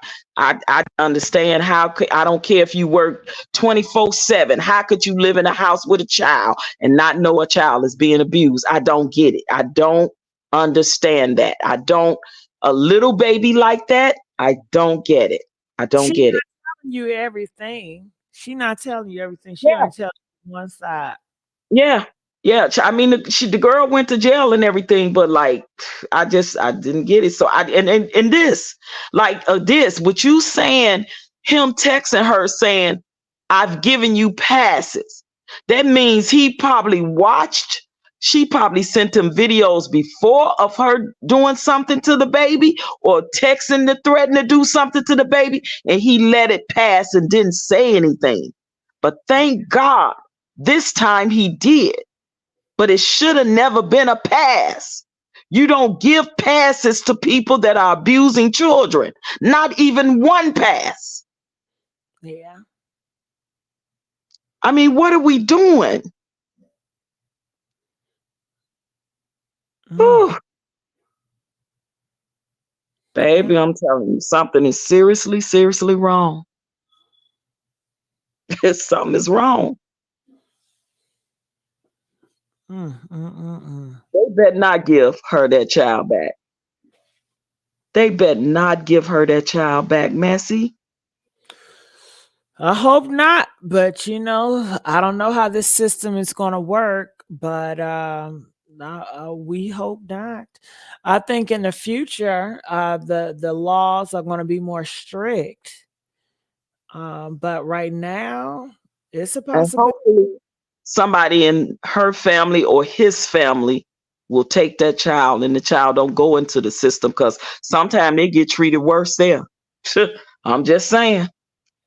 understand how I don't care if you work 24/7. How could you live in a house with a child and not know a child is being abused? I don't get it. I don't understand that. A little baby like that, I don't get it. I don't She get it. telling you everything. She not telling you everything. She Yeah. only telling you one side. Yeah. Yeah. I mean, the girl went to jail and everything, but like, I didn't get it. So and this, like, this, what you saying, him texting her saying, "I've given you passes." That means he probably watched, she probably sent him videos before of her doing something to the baby, or texting to threaten to do something to the baby, and he let it pass and didn't say anything. But thank God this time he did. But it should have never been a pass. You don't give passes to people that are abusing children. Not even one pass. Yeah. I mean, what are we doing? Whew. Baby, I'm telling you, something is seriously, seriously wrong. Something is wrong. They better not give her that child back. They better not give her that child back, Messy. I hope not, but I don't know how this system is going to work, but we hope not. I think in the future, the laws are going to be more strict. But right now, it's a And possibility. somebody in her family or his family will take that child, and the child don't go into the system, because sometimes they get treated worse there. I'm just saying.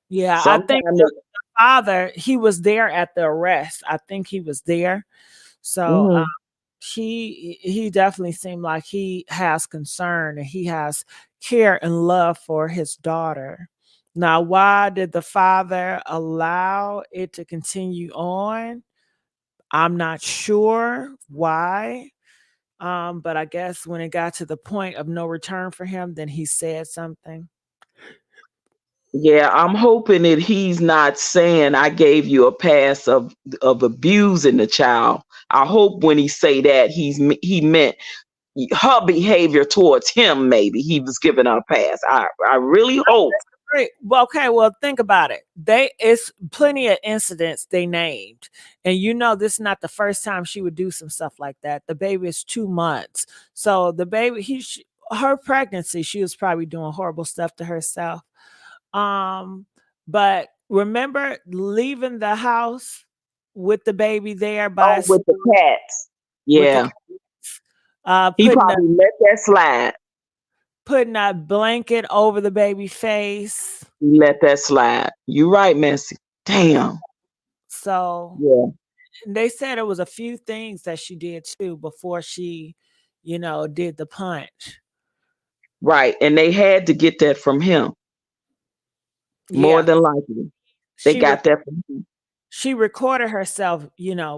Yeah, I think Sometimes the father, he was there at the arrest. I think he was there. So he definitely seemed like he has concern and he has care and love for his daughter. Now, why did the father allow it to continue on? I'm not sure why. But I guess when it got to the point of no return for him, then he said something. yeah, I'm hoping that he's not saying I gave you a pass of abusing the child. I hope when he say that he meant her behavior towards him. Maybe he was giving her a pass. I really hope. Great. Well, okay, well, think about it. It's plenty of incidents they named. And this is not the first time she would do some stuff like that. The baby is 2 months. So the baby, her pregnancy, she was probably doing horrible stuff to herself. But remember leaving the house with the baby there by Oh, with the cats. with the Yeah. He putting probably let that slide. putting a blanket over the baby face. He let that slide. You right, Messy. Damn. So Yeah. they said it was a few things that she did too before she, did the punch. Right. And they had to get that from him. More Yeah, than likely. They she got that from him. she recorded herself,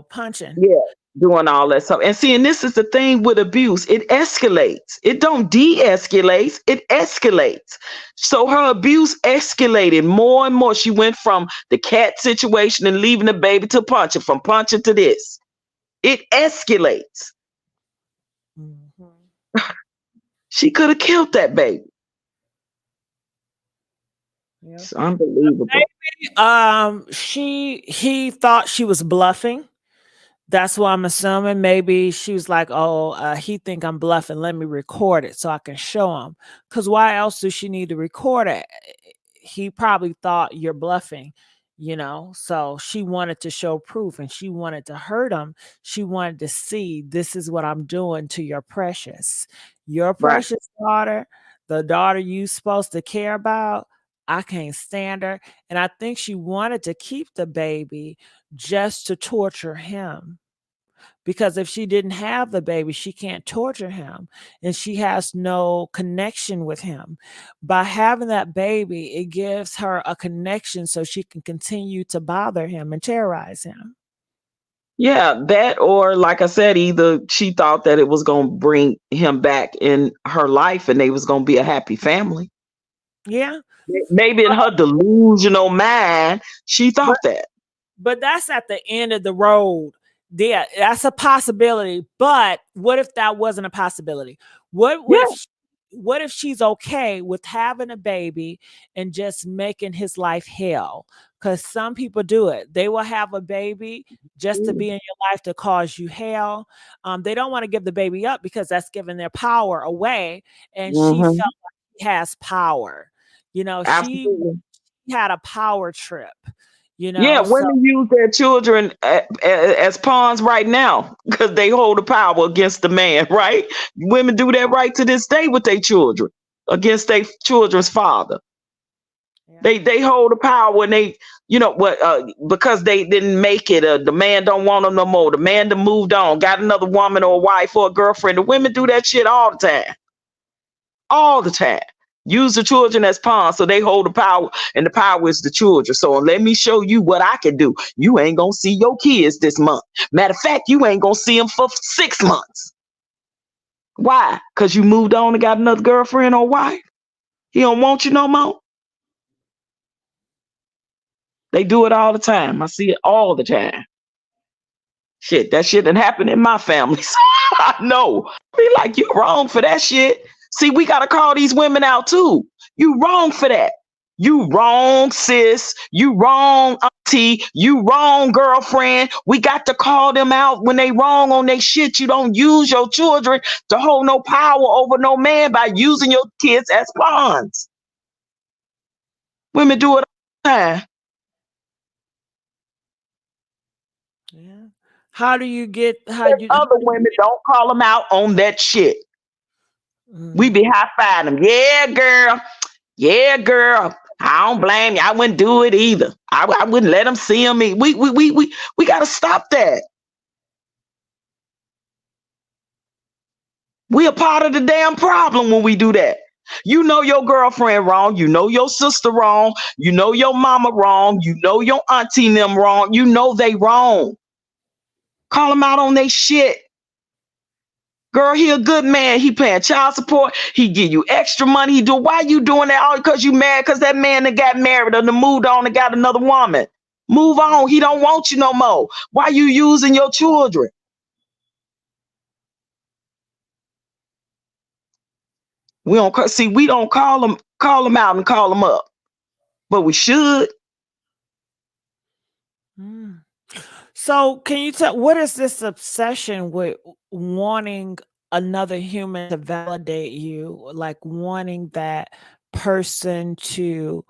punching. Yeah. Doing all that stuff. And see, and this is the thing with abuse. It escalates. It don't de-escalate. It escalates. So her abuse escalated more and more. She went from the cat situation and leaving the baby to punching, from punching to this. It escalates. Mm-hmm. She could have killed that baby. Yeah. It's unbelievable. He thought she was bluffing. That's what I'm assuming. Maybe she was like, "Oh, he think I'm bluffing. Let me record it so I can show him." Because why else does she need to record it? He probably thought you're bluffing, So she wanted to show proof, and she wanted to hurt him. She wanted to see, this is what I'm doing to your Right. precious daughter, the daughter you supposed to care about. I can't stand her, and I think she wanted to keep the baby just to torture him. Because if she didn't have the baby, she can't torture him, and she has no connection with him. By having that baby, it gives her a connection so she can continue to bother him and terrorize him. Yeah, that, or like I said, either she thought that it was going to bring him back in her life and they was going to be a happy family. Yeah. Maybe in her delusional mind, she thought that. But that's at the end of the road. Yeah, that's a possibility. But what if that wasn't a possibility? What if she's okay with having a baby and just making his life hell? Because some people do it. They will have a baby just to be in your life to cause you hell. They don't want to give the baby up because that's giving their power away. And she felt like she has power. Absolutely. She had a power trip. Yeah, So women use their children as pawns right now because they hold the power against the man, right? Women do that right to this day with their children against their children's father. yeah. They hold the power and they, because they didn't make it. The man don't want them no more. The man that moved on, got another woman or a wife or a girlfriend. The women do that shit all the time. All the time. Use the children as pawns so they hold the power, and the power is the children. So let me show you what I can do. You ain't gonna see your kids this month. Matter of fact, you ain't gonna see them for 6 months. Why? Because you moved on and got another girlfriend or wife? He don't want you no more? They do it all the time. I see it all the time. Shit, that shit done happened in my family. I know. Be like, you wrong for that shit. See, we gotta call these women out too. You wrong for that. You wrong, sis. You wrong, auntie. You wrong, girlfriend. We got to call them out when they wrong on their shit. You don't use your children to hold no power over no man by using your kids as pawns. Women do it all the time. Yeah. How do you get? How you? Other women don't call them out on that shit. We be high fiving them. Yeah, girl. Yeah, girl. I don't blame you. I wouldn't do it either. I wouldn't let them see them. We got to stop that. We a part of the damn problem when we do that. You know your girlfriend wrong. You know your sister wrong. You know your mama wrong. You know your auntie and them wrong. You know they wrong. Call them out on their shit. Girl, he a good man. He paying child support. He give you extra money. He do. Why you doing that? All because you mad because that man that got married or moved on and got another woman. Move on. He don't want you no more. Why you using your children? We don't see. We don't call them out and call them up, but we should. So, can you tell what is this obsession with wanting another human to validate you, like wanting that person to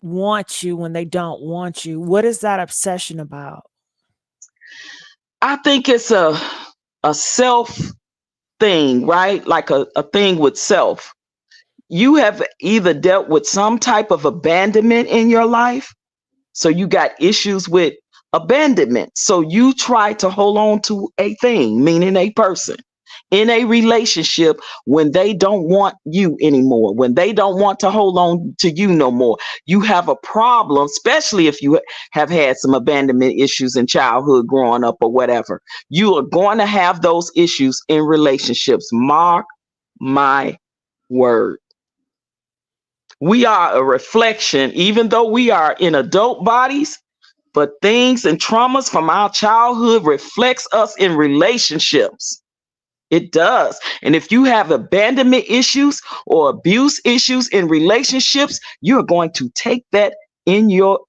want you when they don't want you? What is that obsession about? I think it's a self thing, right? Like a thing with self. You have either dealt with some type of abandonment in your life, so you got issues with abandonment. So you try to hold on to a thing, meaning a person, in a relationship when they don't want you anymore, when they don't want to hold on to you no more. You have a problem, especially if you have had some abandonment issues in childhood, growing up, or whatever. You are going to have those issues in relationships. Mark my word. We are a reflection, even though we are in adult bodies, but things and traumas from our childhood reflects us in relationships. It does. And if you have abandonment issues or abuse issues in relationships, you're going to take that in your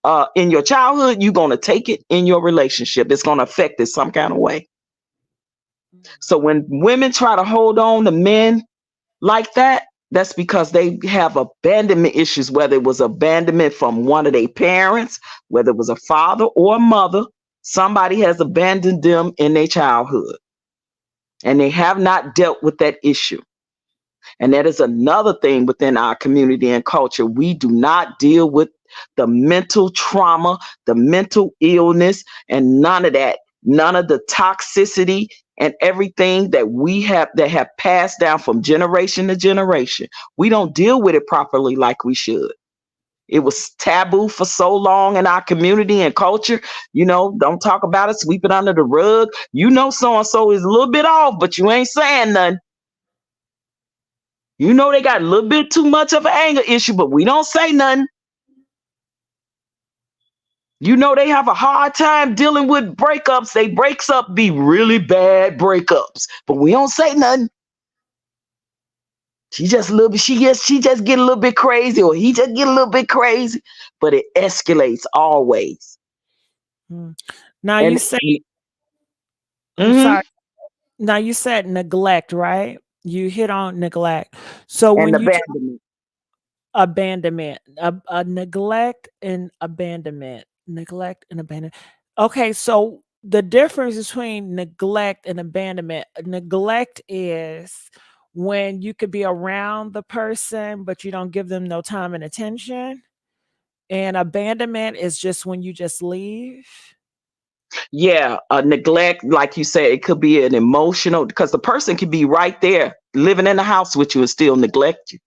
childhood. You're going to take it in your relationship. It's going to affect it some kind of way. So when women try to hold on to men like that, that's because they have abandonment issues, whether it was abandonment from one of their parents, whether it was a father or a mother. Somebody has abandoned them in their childhood, and they have not dealt with that issue. And that is another thing within our community and culture. We do not deal with the mental trauma, the mental illness, and none of that, none of the toxicity and everything that we have that have passed down from generation to generation. We don't deal with it properly like we should. It was taboo for so long in our community and culture. You know, don't talk about it, sweep it under the rug. You know, so-and-so is a little bit off, but you ain't saying nothing. You know, they got a little bit too much of an anger issue, but we don't say nothing. You know, they have a hard time dealing with breakups. They breaks up be really bad breakups, but we don't say nothing. She just a little bit, she just get a little bit crazy, or he just get a little bit crazy, but it escalates always. Now And you say, I'm sorry. Now you said neglect, right? You hit on neglect. So and when you abandonment. abandonment, neglect and abandonment, neglect and abandonment. Okay, so the difference between neglect and abandonment, neglect is when you could be around the person, but you don't give them no time and attention. And abandonment is just when you just leave. Yeah, neglect, like you said, it could be an emotional, because the person could be right there living in the house with you and still neglect you.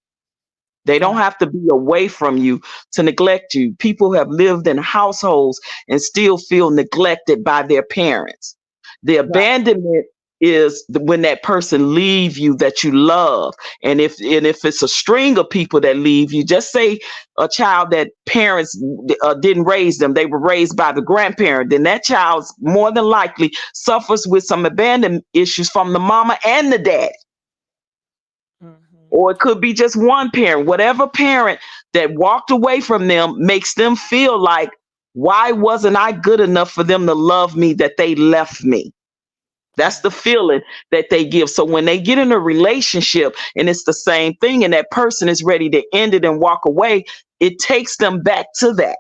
They don't have to be away from you to neglect you. People have lived in households and still feel neglected by their parents. The abandonment is when that person leave you that you love. And if it's a string of people that leave you, just say a child that parents didn't raise them, they were raised by the grandparent, then that child more than likely suffers with some abandonment issues from the mama and the dad. Or it could be just one parent. Whatever parent that walked away from them makes them feel like, why wasn't I good enough for them to love me that they left me? That's the feeling that they give. So when they get in a relationship and it's the same thing and that person is ready to end it and walk away, it takes them back to that.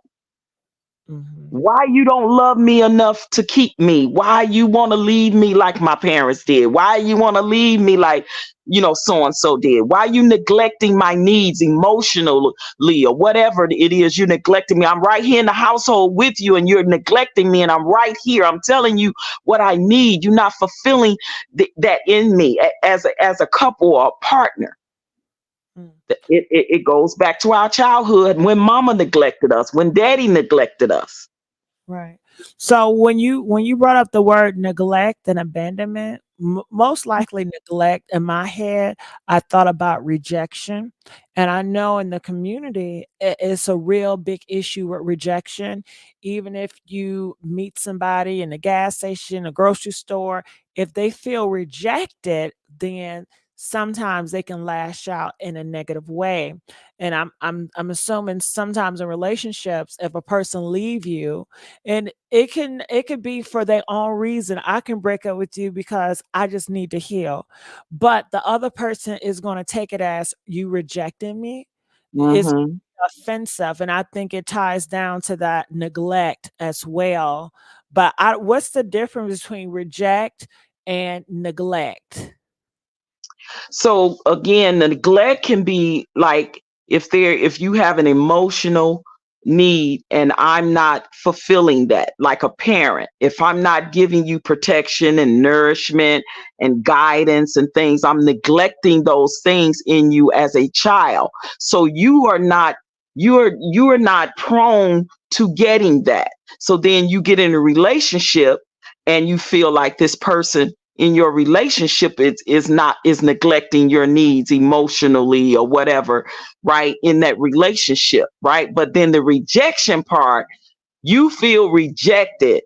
Mhm. Why you don't love me enough to keep me? Why you want to leave me like my parents did? Why you want to leave me like, so and so did? Why you neglecting my needs emotionally or whatever it is you're neglecting me? I'm right here in the household with you and you're neglecting me and I'm right here. I'm telling you what I need. You're not fulfilling that in me as a couple or a partner. Mm. It goes back to our childhood when mama neglected us, when daddy neglected us. Right. So when you brought up the word neglect and abandonment, most likely neglect in my head, I thought about rejection. And I know in the community, it's a real big issue with rejection. Even if you meet somebody in a gas station, a grocery store, if they feel rejected, then sometimes they can lash out in a negative way. And I'm assuming sometimes in relationships, if a person leave you, and it could be for their own reason. I can break up with you because I just need to heal, but the other person is going to take it as you rejecting me. It's Hmm. offensive, and I think it ties down to that neglect as well. But what's the difference between reject and neglect? So again, the neglect can be like if you have an emotional need and I'm not fulfilling that, like a parent, if I'm not giving you protection and nourishment and guidance and things, I'm neglecting those things in you as a child. So you are not prone to getting that. So then you get in a relationship and you feel like this person in your relationship is neglecting your needs emotionally or whatever, right, in that relationship, right? But then the rejection part, you feel rejected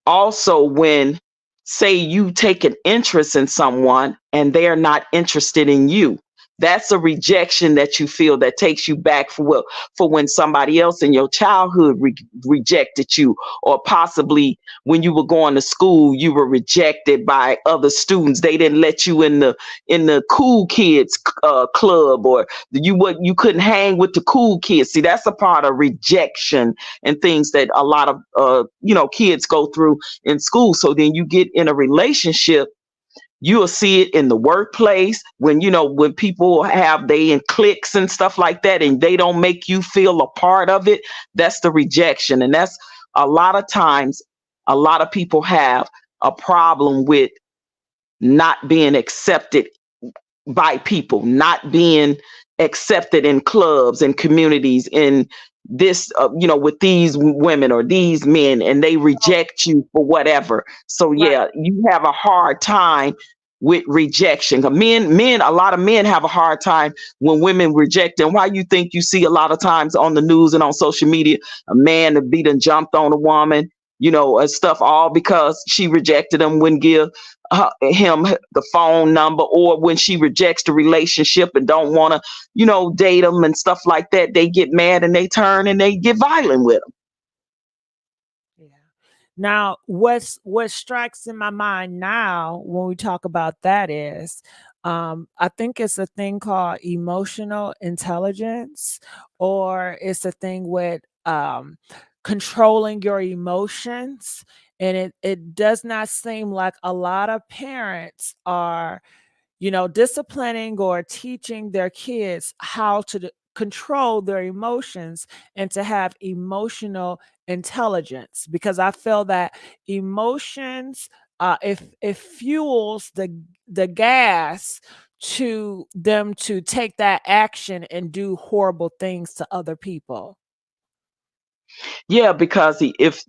also when, say, you take an interest in someone and they're not interested in you. That's a rejection that you feel that takes you back for when somebody else in your childhood rejected you, or possibly when you were going to school, you were rejected by other students. They didn't let you in the cool kids club, or you couldn't hang with the cool kids. See, that's a part of rejection and things that a lot of kids go through in school. So then you get in a relationship, you'll see it in the workplace when people have they in cliques and stuff like that, and they don't make you feel a part of it. That's the rejection. And that's a lot of times, a lot of people have a problem with not being accepted by people, not being accepted in clubs and communities, in this with these women or these men, and they reject you for whatever. So Right. yeah, you have a hard time with rejection. A lot of men have a hard time when women reject them. Why you think you see a lot of times on the news and on social media a man that beat and jumped on a woman, and stuff, all because she rejected him, wouldn't give him the phone number, or when she rejects the relationship and don't want to date them and stuff like that, they get mad and they turn and they get violent with them. Yeah. Now, what strikes in my mind now when we talk about that is, I think it's a thing called emotional intelligence, or it's a thing with controlling your emotions. And it does not seem like a lot of parents are disciplining or teaching their kids how to control their emotions and to have emotional intelligence, because I feel that emotions, if it fuels the gas to them to take that action and do horrible things to other people. Yeah, because if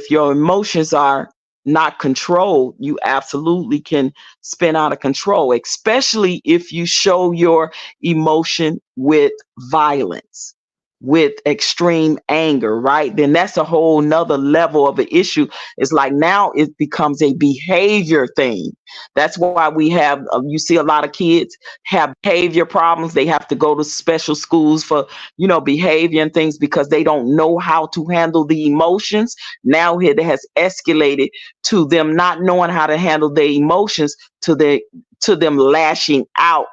your emotions are not controlled, you absolutely can spin out of control, especially if you show your emotion with violence, with extreme anger, right? Then that's a whole nother level of an issue. It's like now it becomes a behavior thing. That's why we have you see a lot of kids have behavior problems. They have to go to special schools for behavior and things, because they don't know how to handle the emotions. Now it has escalated to them not knowing how to handle their emotions, to them lashing out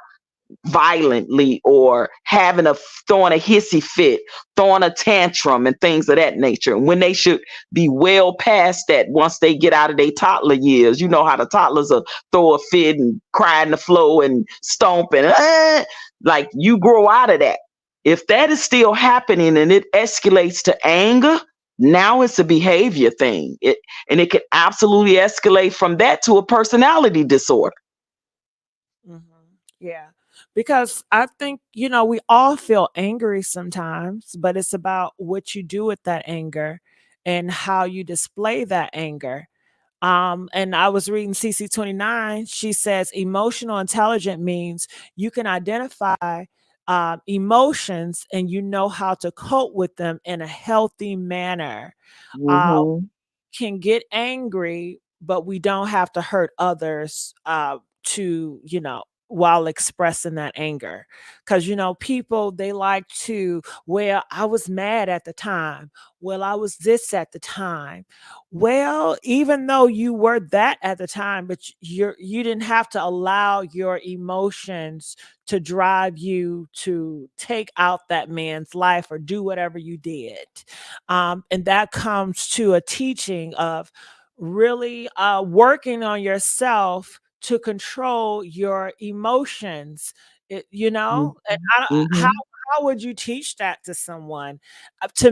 violently or throwing a hissy fit, throwing a tantrum and things of that nature, when they should be well past that once they get out of their toddler years. You know how the toddlers will throw a fit and cry in the floor and stomp and like, you grow out of that. If that is still happening and it escalates to anger, now it's a behavior thing. And it can absolutely escalate from that to a personality disorder. Yeah, because I think, we all feel angry sometimes, but it's about what you do with that anger and how you display that anger. And I was reading CC29. She says emotional intelligence means you can identify emotions and you know how to cope with them in a healthy manner. Uh, Mm-hmm. can get angry, but we don't have to hurt others to, while expressing that anger. Because, people, they like to, well, I was mad at the time. Well, I was this at the time. Well, even though you were that at the time, but you didn't have to allow your emotions to drive you to take out that man's life or do whatever you did. And that comes to a teaching of really working on yourself to control your emotions. And Mm-hmm. how would you teach that to someone? For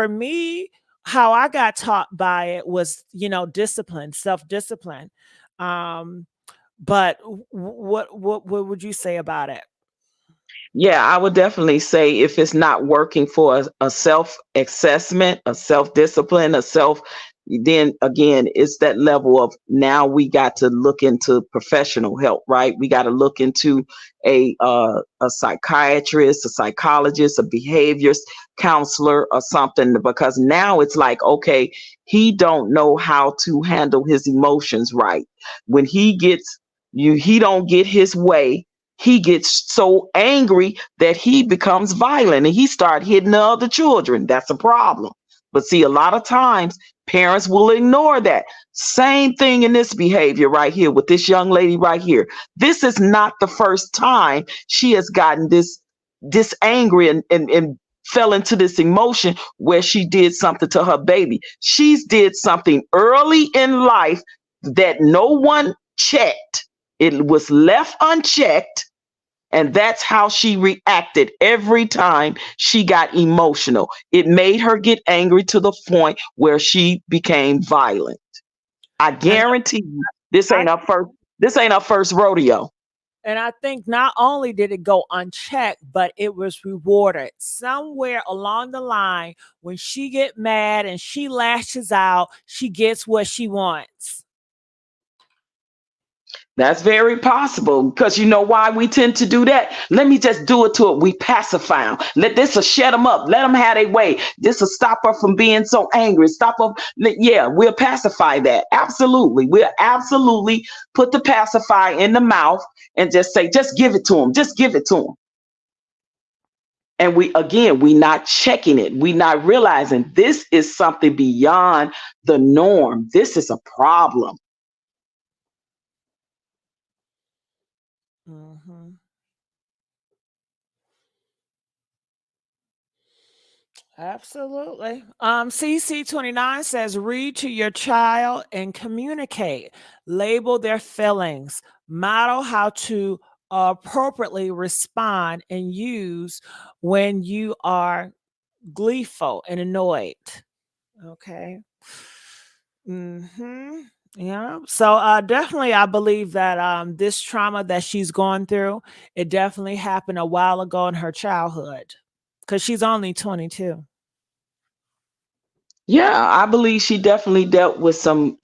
me, how I got taught by it was, discipline, self-discipline. Um, but what would you say about it? Yeah, I would definitely say if it's not working for a self assessment, a self discipline, then again, it's that level of now we got to look into professional help, right? We got to look into a psychiatrist, a psychologist, a behaviorist counselor, or something, because now it's like, okay, he don't know how to handle his emotions right. When he don't get his way, he gets so angry that he becomes violent and he start hitting the other children. That's a problem. But see, a lot of times parents will ignore that. Same thing in this behavior right here with this young lady right here. This is not the first time she has gotten this angry and fell into this emotion where she did something to her baby. She's did something early in life that no one checked. It was left unchecked. And that's how she reacted every time she got emotional. It made her get angry to the point where she became violent. I And guarantee you, I this ain't our first rodeo. And I think not only did it go unchecked, but it was rewarded somewhere along the line. When she get mad and she lashes out, she gets what she wants. That's very possible, because you know why we tend to do that? Let me just do it to it. We pacify them. Let this will shut them up. Let them have their way. This will stop her from being so angry. Stop her. Yeah, we'll pacify that. Absolutely. We'll absolutely put the pacifier in the mouth and just say, just give it to them. Just give it to them. And we not checking it. We not realizing this is something beyond the norm. This is a problem. Mm-hmm. Absolutely. CC29 says read to your child and communicate. Label their feelings. Model how to appropriately respond and use when you are gleeful and annoyed. Okay. Yeah. So definitely I believe that this trauma that she's going through, it definitely happened a while ago in her childhood. Because she's only 22. Yeah, I believe she definitely dealt with some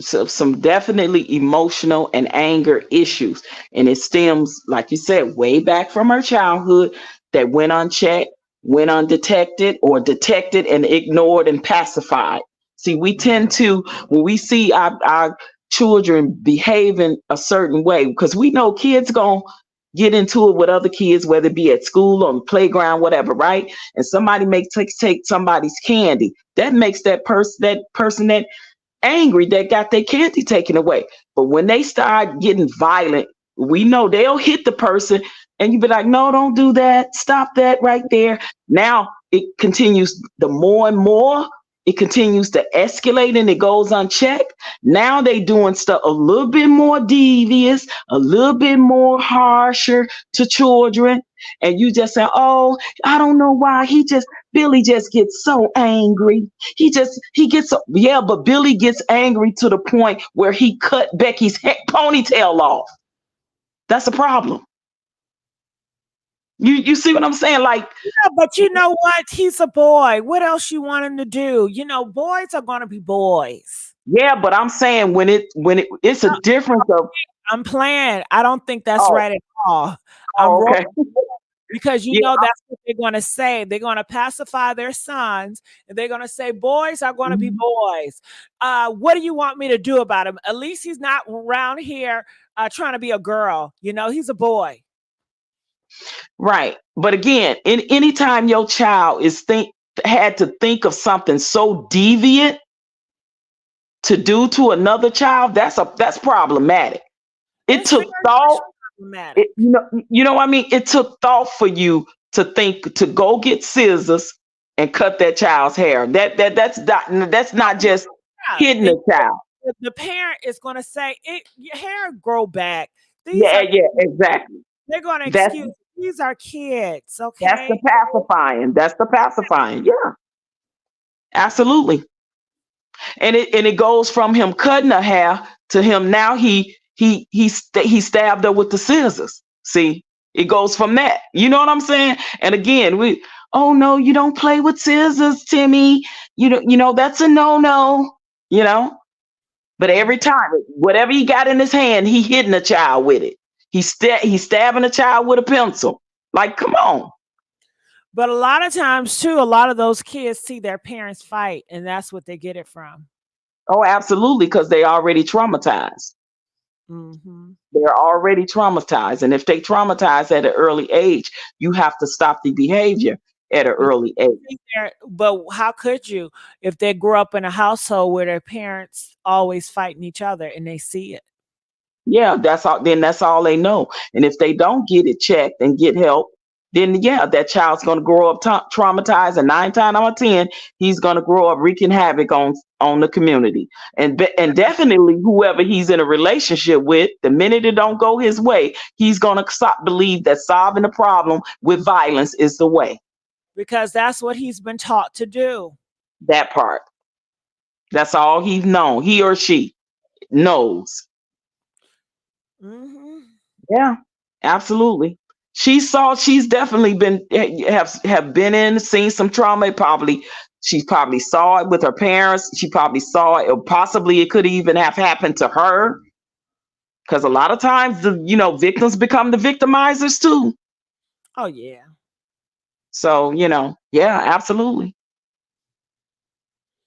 definitely emotional and anger issues, and it stems, like you said, way back from her childhood that went unchecked, went undetected, or detected and ignored and pacified. See, we tend to, when we see our children behaving a certain way, because we know kids gonna get into it with other kids, whether it be at school, on the playground, whatever, right? And somebody may take somebody's candy. That makes that person that angry that got their candy taken away. But when they start getting violent, we know they'll hit the person And you be like, no, don't do that. Stop that right there. Now it continues, the more and more it continues to escalate and it goes unchecked. Now they doing stuff a little bit more devious, a little bit more harsher to children. And you just say, oh, I don't know why Billy just gets so angry. He gets so, yeah, but Billy gets angry to the point where he cut Becky's ponytail off. That's a problem. You see what I'm saying? Like, yeah, but you know what? He's a boy. What else you want him to do? You know, boys are going to be boys. yeah, but I'm saying when it's a difference of. I'm playing. I don't think that's Oh. right at all. Oh, okay. Because you Yeah. know that's what they're going to say. They're going to pacify their sons, and they're going to say boys are going to be boys. What do you want me to do about him? At least he's not around here trying to be a girl. You know, he's a boy. Right. But again, anytime your child had to think of something so deviant to do to another child, that's problematic. It It's took very thought. problematic. You know what I mean? It took thought for you to think to go get scissors and cut that child's hair. That's not just hitting the child. The parent is going to say, your hair grow back. Yeah, exactly. They're going to excuse. These are kids, okay? That's the pacifying. That's the pacifying. Yeah, absolutely. And it goes from him cutting her hair to him now he stabbed her with the scissors. See, it goes from that. You know what I'm saying? And again, oh no, you don't play with scissors, Timmy. You know that's a no. You know, but every time, whatever he got in his hand, he hitting a child with it. He's stabbing a child with a pencil. Like, come on. But a lot of times, too, a lot of those kids see their parents fight, and that's what they get it from. Oh, absolutely, because they already traumatized. Mm-hmm. They're already traumatized. And if they traumatize at an early age, you have to stop the behavior at an early age. But how could you if they grew up in a household where their parents always fighting each other and they see it? Yeah, that's all they know. And if they don't get it checked and get help, then yeah, that child's going to grow up traumatized, and 9 times out of 10, he's going to grow up wreaking havoc on the community. And definitely whoever he's in a relationship with, the minute it don't go his way, he's going to believe that solving the problem with violence is the way. Because that's what he's been taught to do. That part. That's all he's known. He or she knows. Mm-hmm. Yeah, absolutely. She's definitely been have been in, seen some trauma. She probably saw it with her parents. She probably saw it, or possibly it could even have happened to her. Because a lot of times, victims become the victimizers too. Oh yeah. So yeah, absolutely.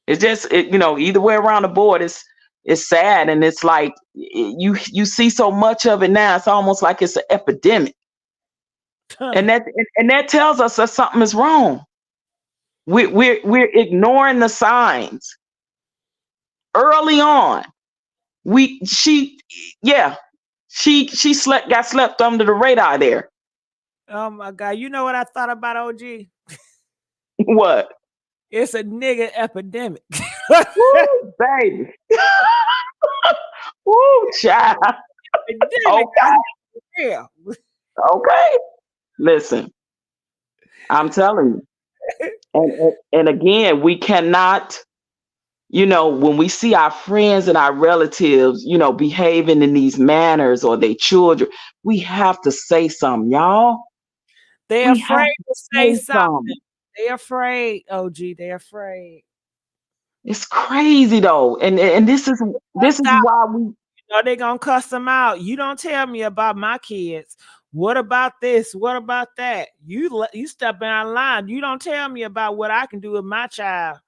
It's just either way around the board, it's sad, and it's like you see so much of it now. It's almost like it's an epidemic. And that tells us that something is wrong. We're ignoring the signs early on. She got slept under the radar there. Oh my God! You know what I thought about OG? What? It's a nigga epidemic. Woo, baby. Woo, child. Okay. Yeah. Okay. Listen, I'm telling you. And again, we cannot, when we see our friends and our relatives, behaving in these manners, or their children, we have to say something, y'all. They're afraid to say something. They're afraid, OG. They're afraid. It's crazy though. And this is why we they're gonna cuss them out. You don't tell me about my kids. What about this? What about that? You step out of line. You don't tell me about what I can do with my child.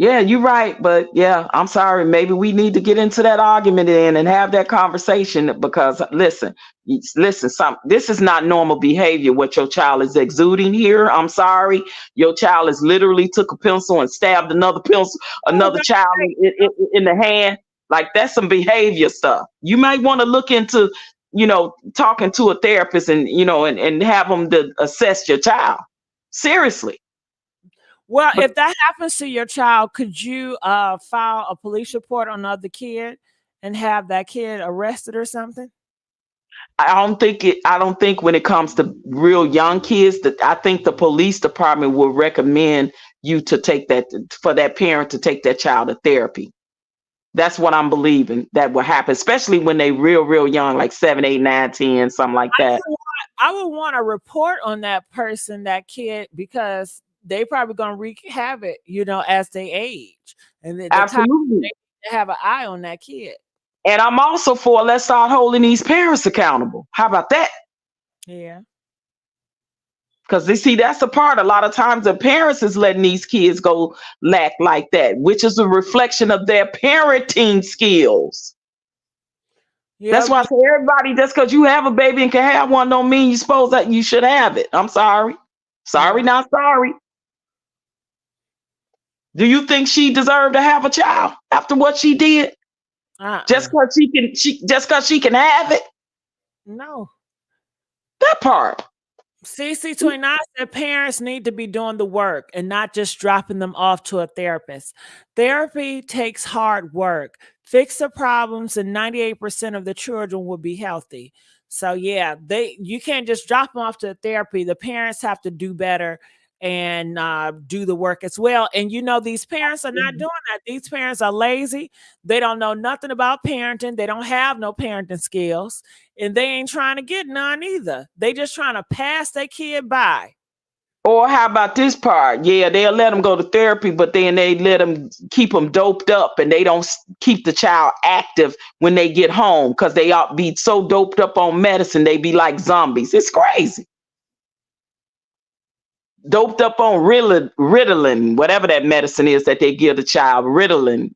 Yeah, you're right. But yeah, I'm sorry. Maybe we need to get into that argument and have that conversation, because listen, this is not normal behavior. What your child is exuding here. I'm sorry. Your child has literally took a pencil and stabbed another child in the hand. Like, that's some behavior stuff. You might want to look into talking to a therapist and and have them to assess your child. Seriously. Well, But if that happens to your child, could you file a police report on the other kid and have that kid arrested or something? I don't think when it comes to real young kids that I think the police department will recommend you to take that for that parent to take that child to therapy. That's what I'm believing that will happen, especially when they real young, like 7, 8, 9, 10, something like that. I would want a report on that person, that kid, because they probably gonna wreak havoc, as they age, and the time Absolutely. they need to have an eye on that kid. And I'm also for let's start holding these parents accountable. How about that? Yeah. Because they see that's the part. A lot of times the parents is letting these kids go lack like that, which is a reflection of their parenting skills. Yeah. That's why I say everybody, just because you have a baby and can have one don't mean you suppose that you should have it. I'm sorry. Sorry, not sorry. Do you think she deserved to have a child after what she did? Just because she can have it? No. That part. CC29 said parents need to be doing the work and not just dropping them off to a therapist. Therapy takes hard work. Fix the problems and 98% of the children will be healthy. So yeah, you can't just drop them off to therapy. The parents have to do better and do the work as well. And these parents are not doing that. These parents are lazy. They don't know nothing about parenting. They don't have no parenting skills. And they ain't trying to get none either. They just trying to pass their kid by. Or how about this part? Yeah, they'll let them go to therapy, but then they let them keep them doped up and they don't keep the child active when they get home because they ought be so doped up on medicine, they be like zombies. It's crazy. Doped up on Ritalin, whatever that medicine is that they give the child, Ritalin,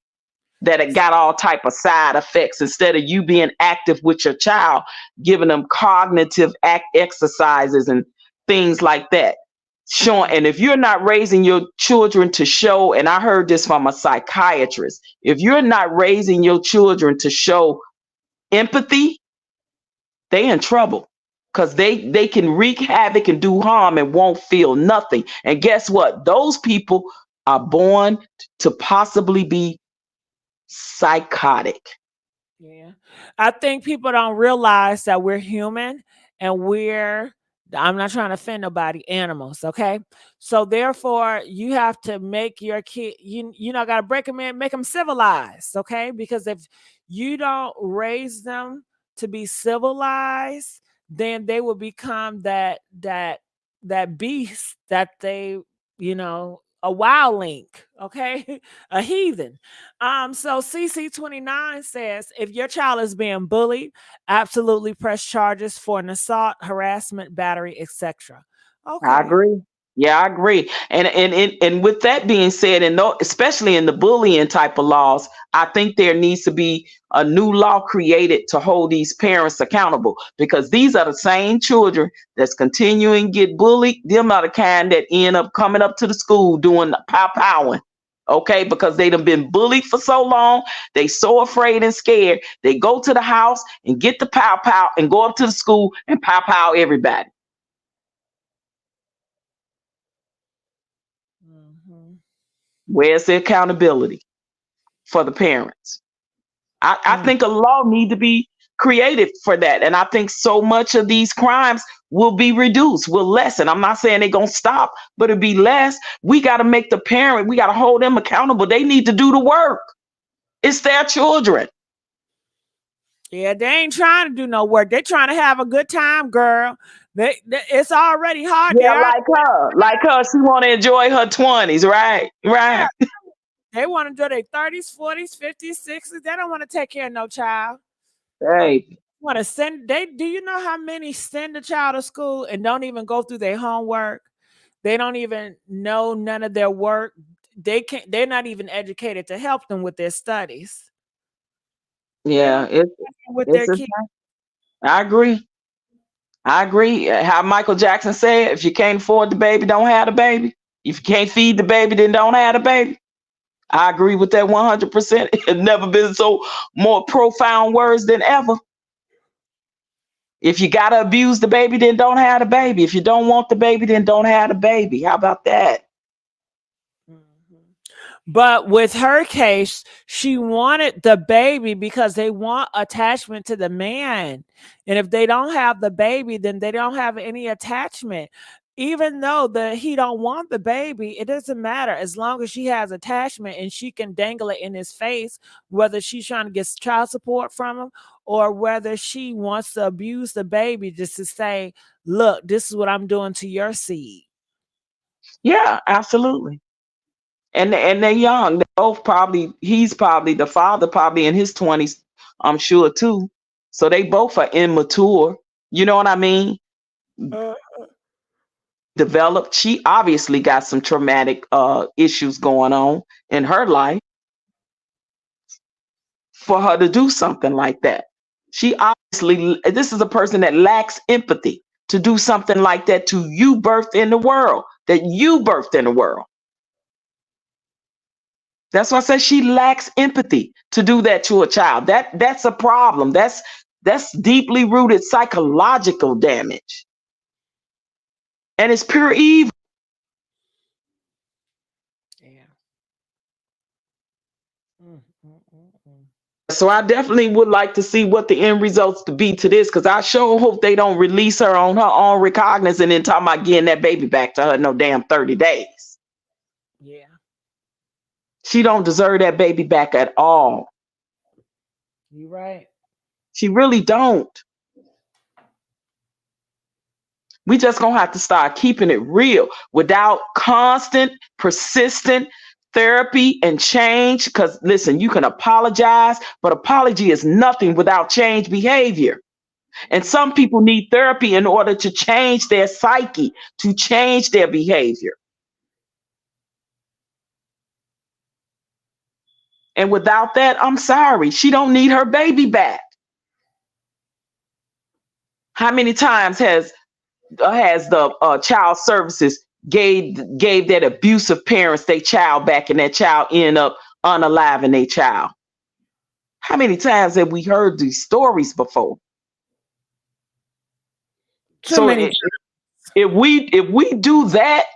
that it got all type of side effects instead of you being active with your child, giving them cognitive exercises and things like that. And if you're not raising your children to show, and I heard this from a psychiatrist, if you're not raising your children to show empathy, they in trouble. Because they can wreak havoc and do harm and won't feel nothing. And guess what? Those people are born to possibly be psychotic. Yeah. I think people don't realize that we're human and I'm not trying to offend nobody, animals, okay? So therefore, you have to make your kid, got to break them in, make them civilized, okay? Because if you don't raise them to be civilized, then they will become that beast that they, a wild link, okay? A heathen. So CC29 says if your child is being bullied, absolutely press charges for an assault, harassment, battery, etc. Okay. I agree. Yeah, I agree. And with that being said, and especially in the bullying type of laws, I think there needs to be a new law created to hold these parents accountable because these are the same children that's continuing to get bullied. Them are the kind that end up coming up to the school doing pow-powing. Okay, because they done been bullied for so long, they so afraid and scared. They go to the house and get the pow-pow and go up to the school and pow-pow everybody. Where's the accountability for the parents? I think a law need to be created for that. And I think so much of these crimes will be reduced, will lessen. I'm not saying they're going to stop, but it'll be less. We got to make the parent, we got to hold them accountable. They need to do the work. It's their children. Yeah, they ain't trying to do no work. They're trying to have a good time, girl. It's already hard. Yeah, like her. She want to enjoy her 20s, right? Right. Yeah. They want to do their 30s, 40s, 50s, 60s. They don't want to take care of no child. Right. Want to do you know how many send a child to school and don't even go through their homework? They don't even know none of their work. They're not even educated to help them with their studies. Yeah, with their kids. I agree. How Michael Jackson said, if you can't afford the baby, don't have the baby. If you can't feed the baby, then don't have the baby. I agree with that 100%. It's never been so more profound words than ever. If you gotta abuse the baby, then don't have the baby. If you don't want the baby, then don't have the baby. How about that? But with her case, she wanted the baby because they want attachment to the man. And if they don't have the baby, then they don't have any attachment. Even though he don't want the baby, it doesn't matter as long as she has attachment and she can dangle it in his face, whether she's trying to get child support from him or whether she wants to abuse the baby just to say, look, this is what I'm doing to your seed. Yeah, absolutely. And they're young. They both probably, he's probably, the father probably in his 20s, I'm sure too. So they both are immature. You know what I mean? Developed. She obviously got some traumatic issues going on in her life for her to do something like that. She obviously, this is a person that lacks empathy to do something like that to you birthed in the world, that you birthed in the world. That's why I say she lacks empathy to do that to a child. That's a problem. That's deeply rooted psychological damage. And it's pure evil. Yeah. So I definitely would like to see what the end results to be to this, because I sure hope they don't release her on her own recognizance and then talking about getting that baby back to her no damn 30 days. Yeah. She don't deserve that baby back at all. You're right. She really don't. We just gonna have to start keeping it real without constant, persistent therapy and change. Because listen, you can apologize, but apology is nothing without change behavior. And some people need therapy in order to change their psyche, to change their behavior. And without that, I'm sorry, she don't need her baby back. How many times has the child services gave that abusive parents their child back and that child end up unaliving their child? How many times have we heard these stories before? Too So many. if we do that,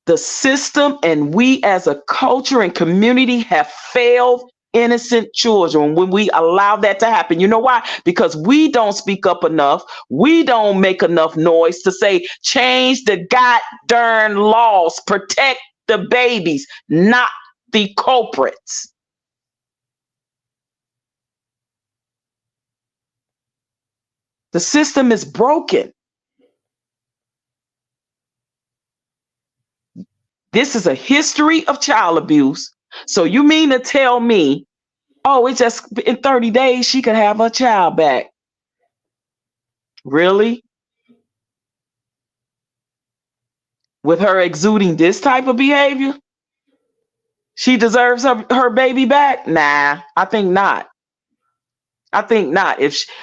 the system and we as a culture and community have failed innocent children when we allow that to happen. You know why? Because we don't speak up enough. We don't make enough noise to say, change the goddamn laws, protect the babies, not the culprits. The system is broken. This is a history of child abuse. So you mean to tell me, oh, it's just in 30 days she could have her child back? Really? With her exuding this type of behavior? She deserves her baby back? Nah, I think not. I think not.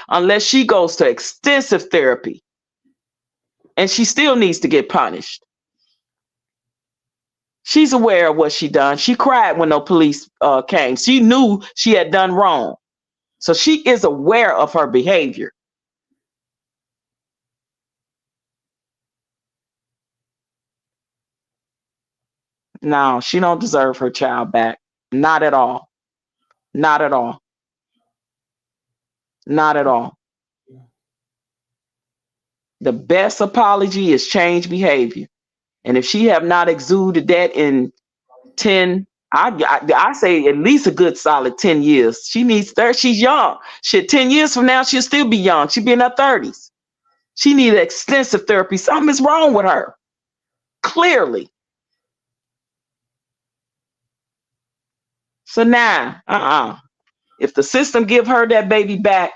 Unless she goes to extensive therapy. And she still needs to get punished. She's aware of what she done. She cried when no police came. She knew she had done wrong. So she is aware of her behavior. No, she don't deserve her child back. Not at all. Not at all. Not at all. The best apology is change behavior. And if she have not exuded that in 10, I say at least a good solid 10 years. She needs 30. She's young. Shit, 10 years from now, she'll still be young. She'll be in her 30s. She needs extensive therapy. Something is wrong with her. Clearly. So now, if the system give her that baby back,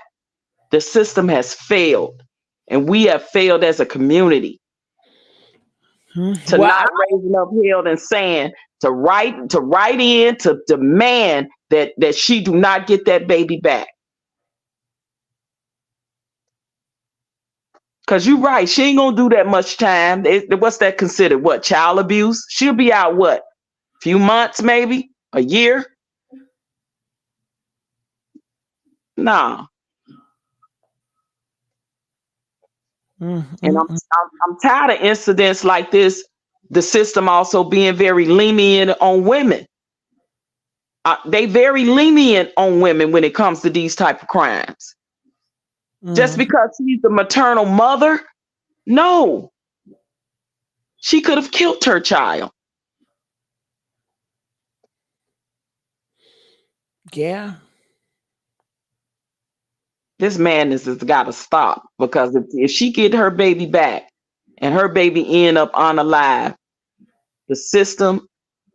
the system has failed. And we have failed as a community. To not raising up held and saying, to write in to demand that she do not get that baby back. Because you're right, she ain't gonna do that much time. What's that considered? What, child abuse? She'll be out what? Few months, maybe? A year? Nah. Mm, And mm, mm. I'm tired of incidents like this. The system also being very lenient on women. They very lenient on women when it comes to these type of crimes. Just because she's the maternal mother, no, she could have killed her child. Yeah. This madness has got to stop, because if she get her baby back and her baby end up unalive, the system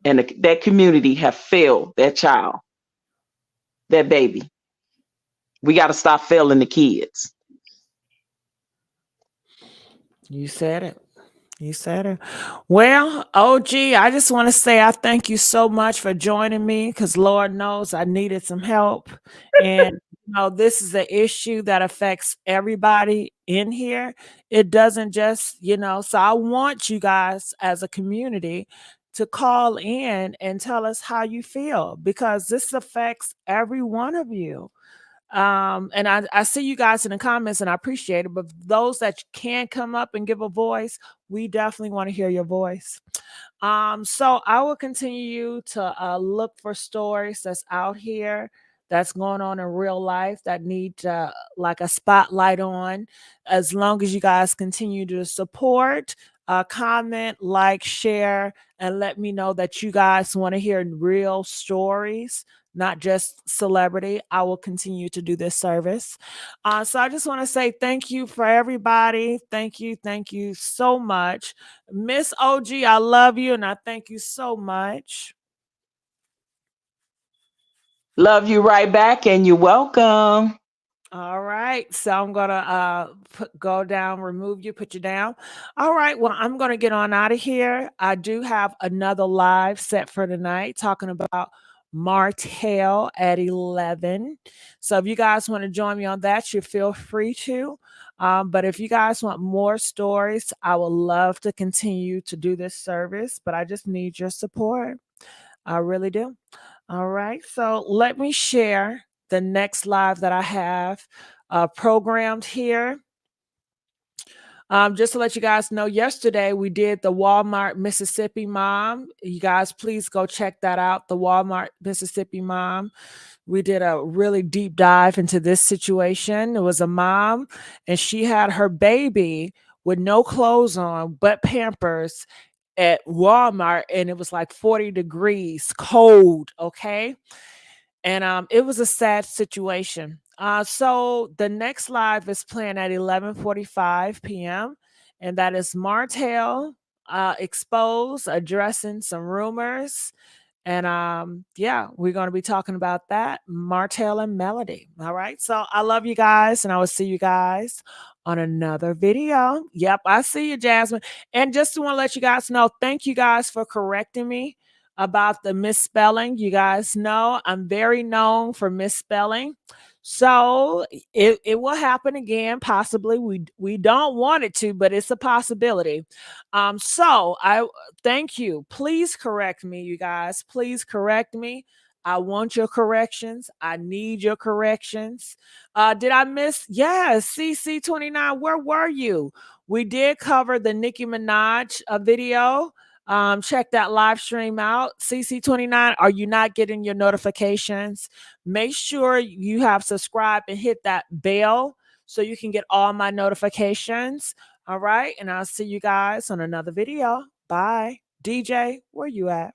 and that community have failed that child, that baby. We got to stop failing the kids. You said it. You said it. Well, OG, I just want to say I thank you so much for joining me, because Lord knows I needed some help. And this is an issue that affects everybody in here. It doesn't just, so I want you guys as a community to call in and tell us how you feel, because this affects every one of you. And I see you guys in the comments and I appreciate it, but those that can come up and give a voice, we definitely want to hear your voice. So I will continue to look for stories that's out here, that's going on in real life, that need like a spotlight on. As long as you guys continue to support, comment, like, share, and let me know that you guys want to hear real stories, not just celebrity, I will continue to do this service. So I just want to say thank you for everybody. Thank you so much. Miss OG, I love you and I thank you so much. Love you right back, and you're welcome. All right, so I'm gonna go down, remove you, put you down. All right, well, I'm gonna get on out of here. I do have another live set for tonight, talking about Martell at 11. So if you guys want to join me on that, you feel free to. But if you guys want more stories, I would love to continue to do this service, but I just need your support. I really do. All right, so let me share the next live that I have programmed here. Just to let you guys know, yesterday we did the Walmart, Mississippi mom. You guys, please go check that out, the Walmart, Mississippi mom. We did a really deep dive into this situation. It was a mom, and she had her baby with no clothes on, but Pampers at Walmart, and it was like 40 degrees cold, okay? And it was a sad situation. So the next live is planned at 11:45 p.m. and that is Martell exposed, addressing some rumors. And yeah, we're going to be talking about that, Martell and Melody. All right, so I love you guys, and I will see you guys on another video. Yep, I see you, Jasmine. And just want to let you guys know, thank you guys for correcting me about the misspelling. You guys know I'm very known for misspelling. So it will happen again, possibly. We don't want it to, but it's a possibility. So I thank you. Please correct me, you guys. Please correct me. I want your corrections. I need your corrections. Did I miss? Yes, CC29. Where were you? We did cover the Nicki Minaj video. Check that live stream out. CC29, are you not getting your notifications? Make sure you have subscribed and hit that bell so you can get all my notifications. All right, and I'll see you guys on another video. Bye. DJ, where you at?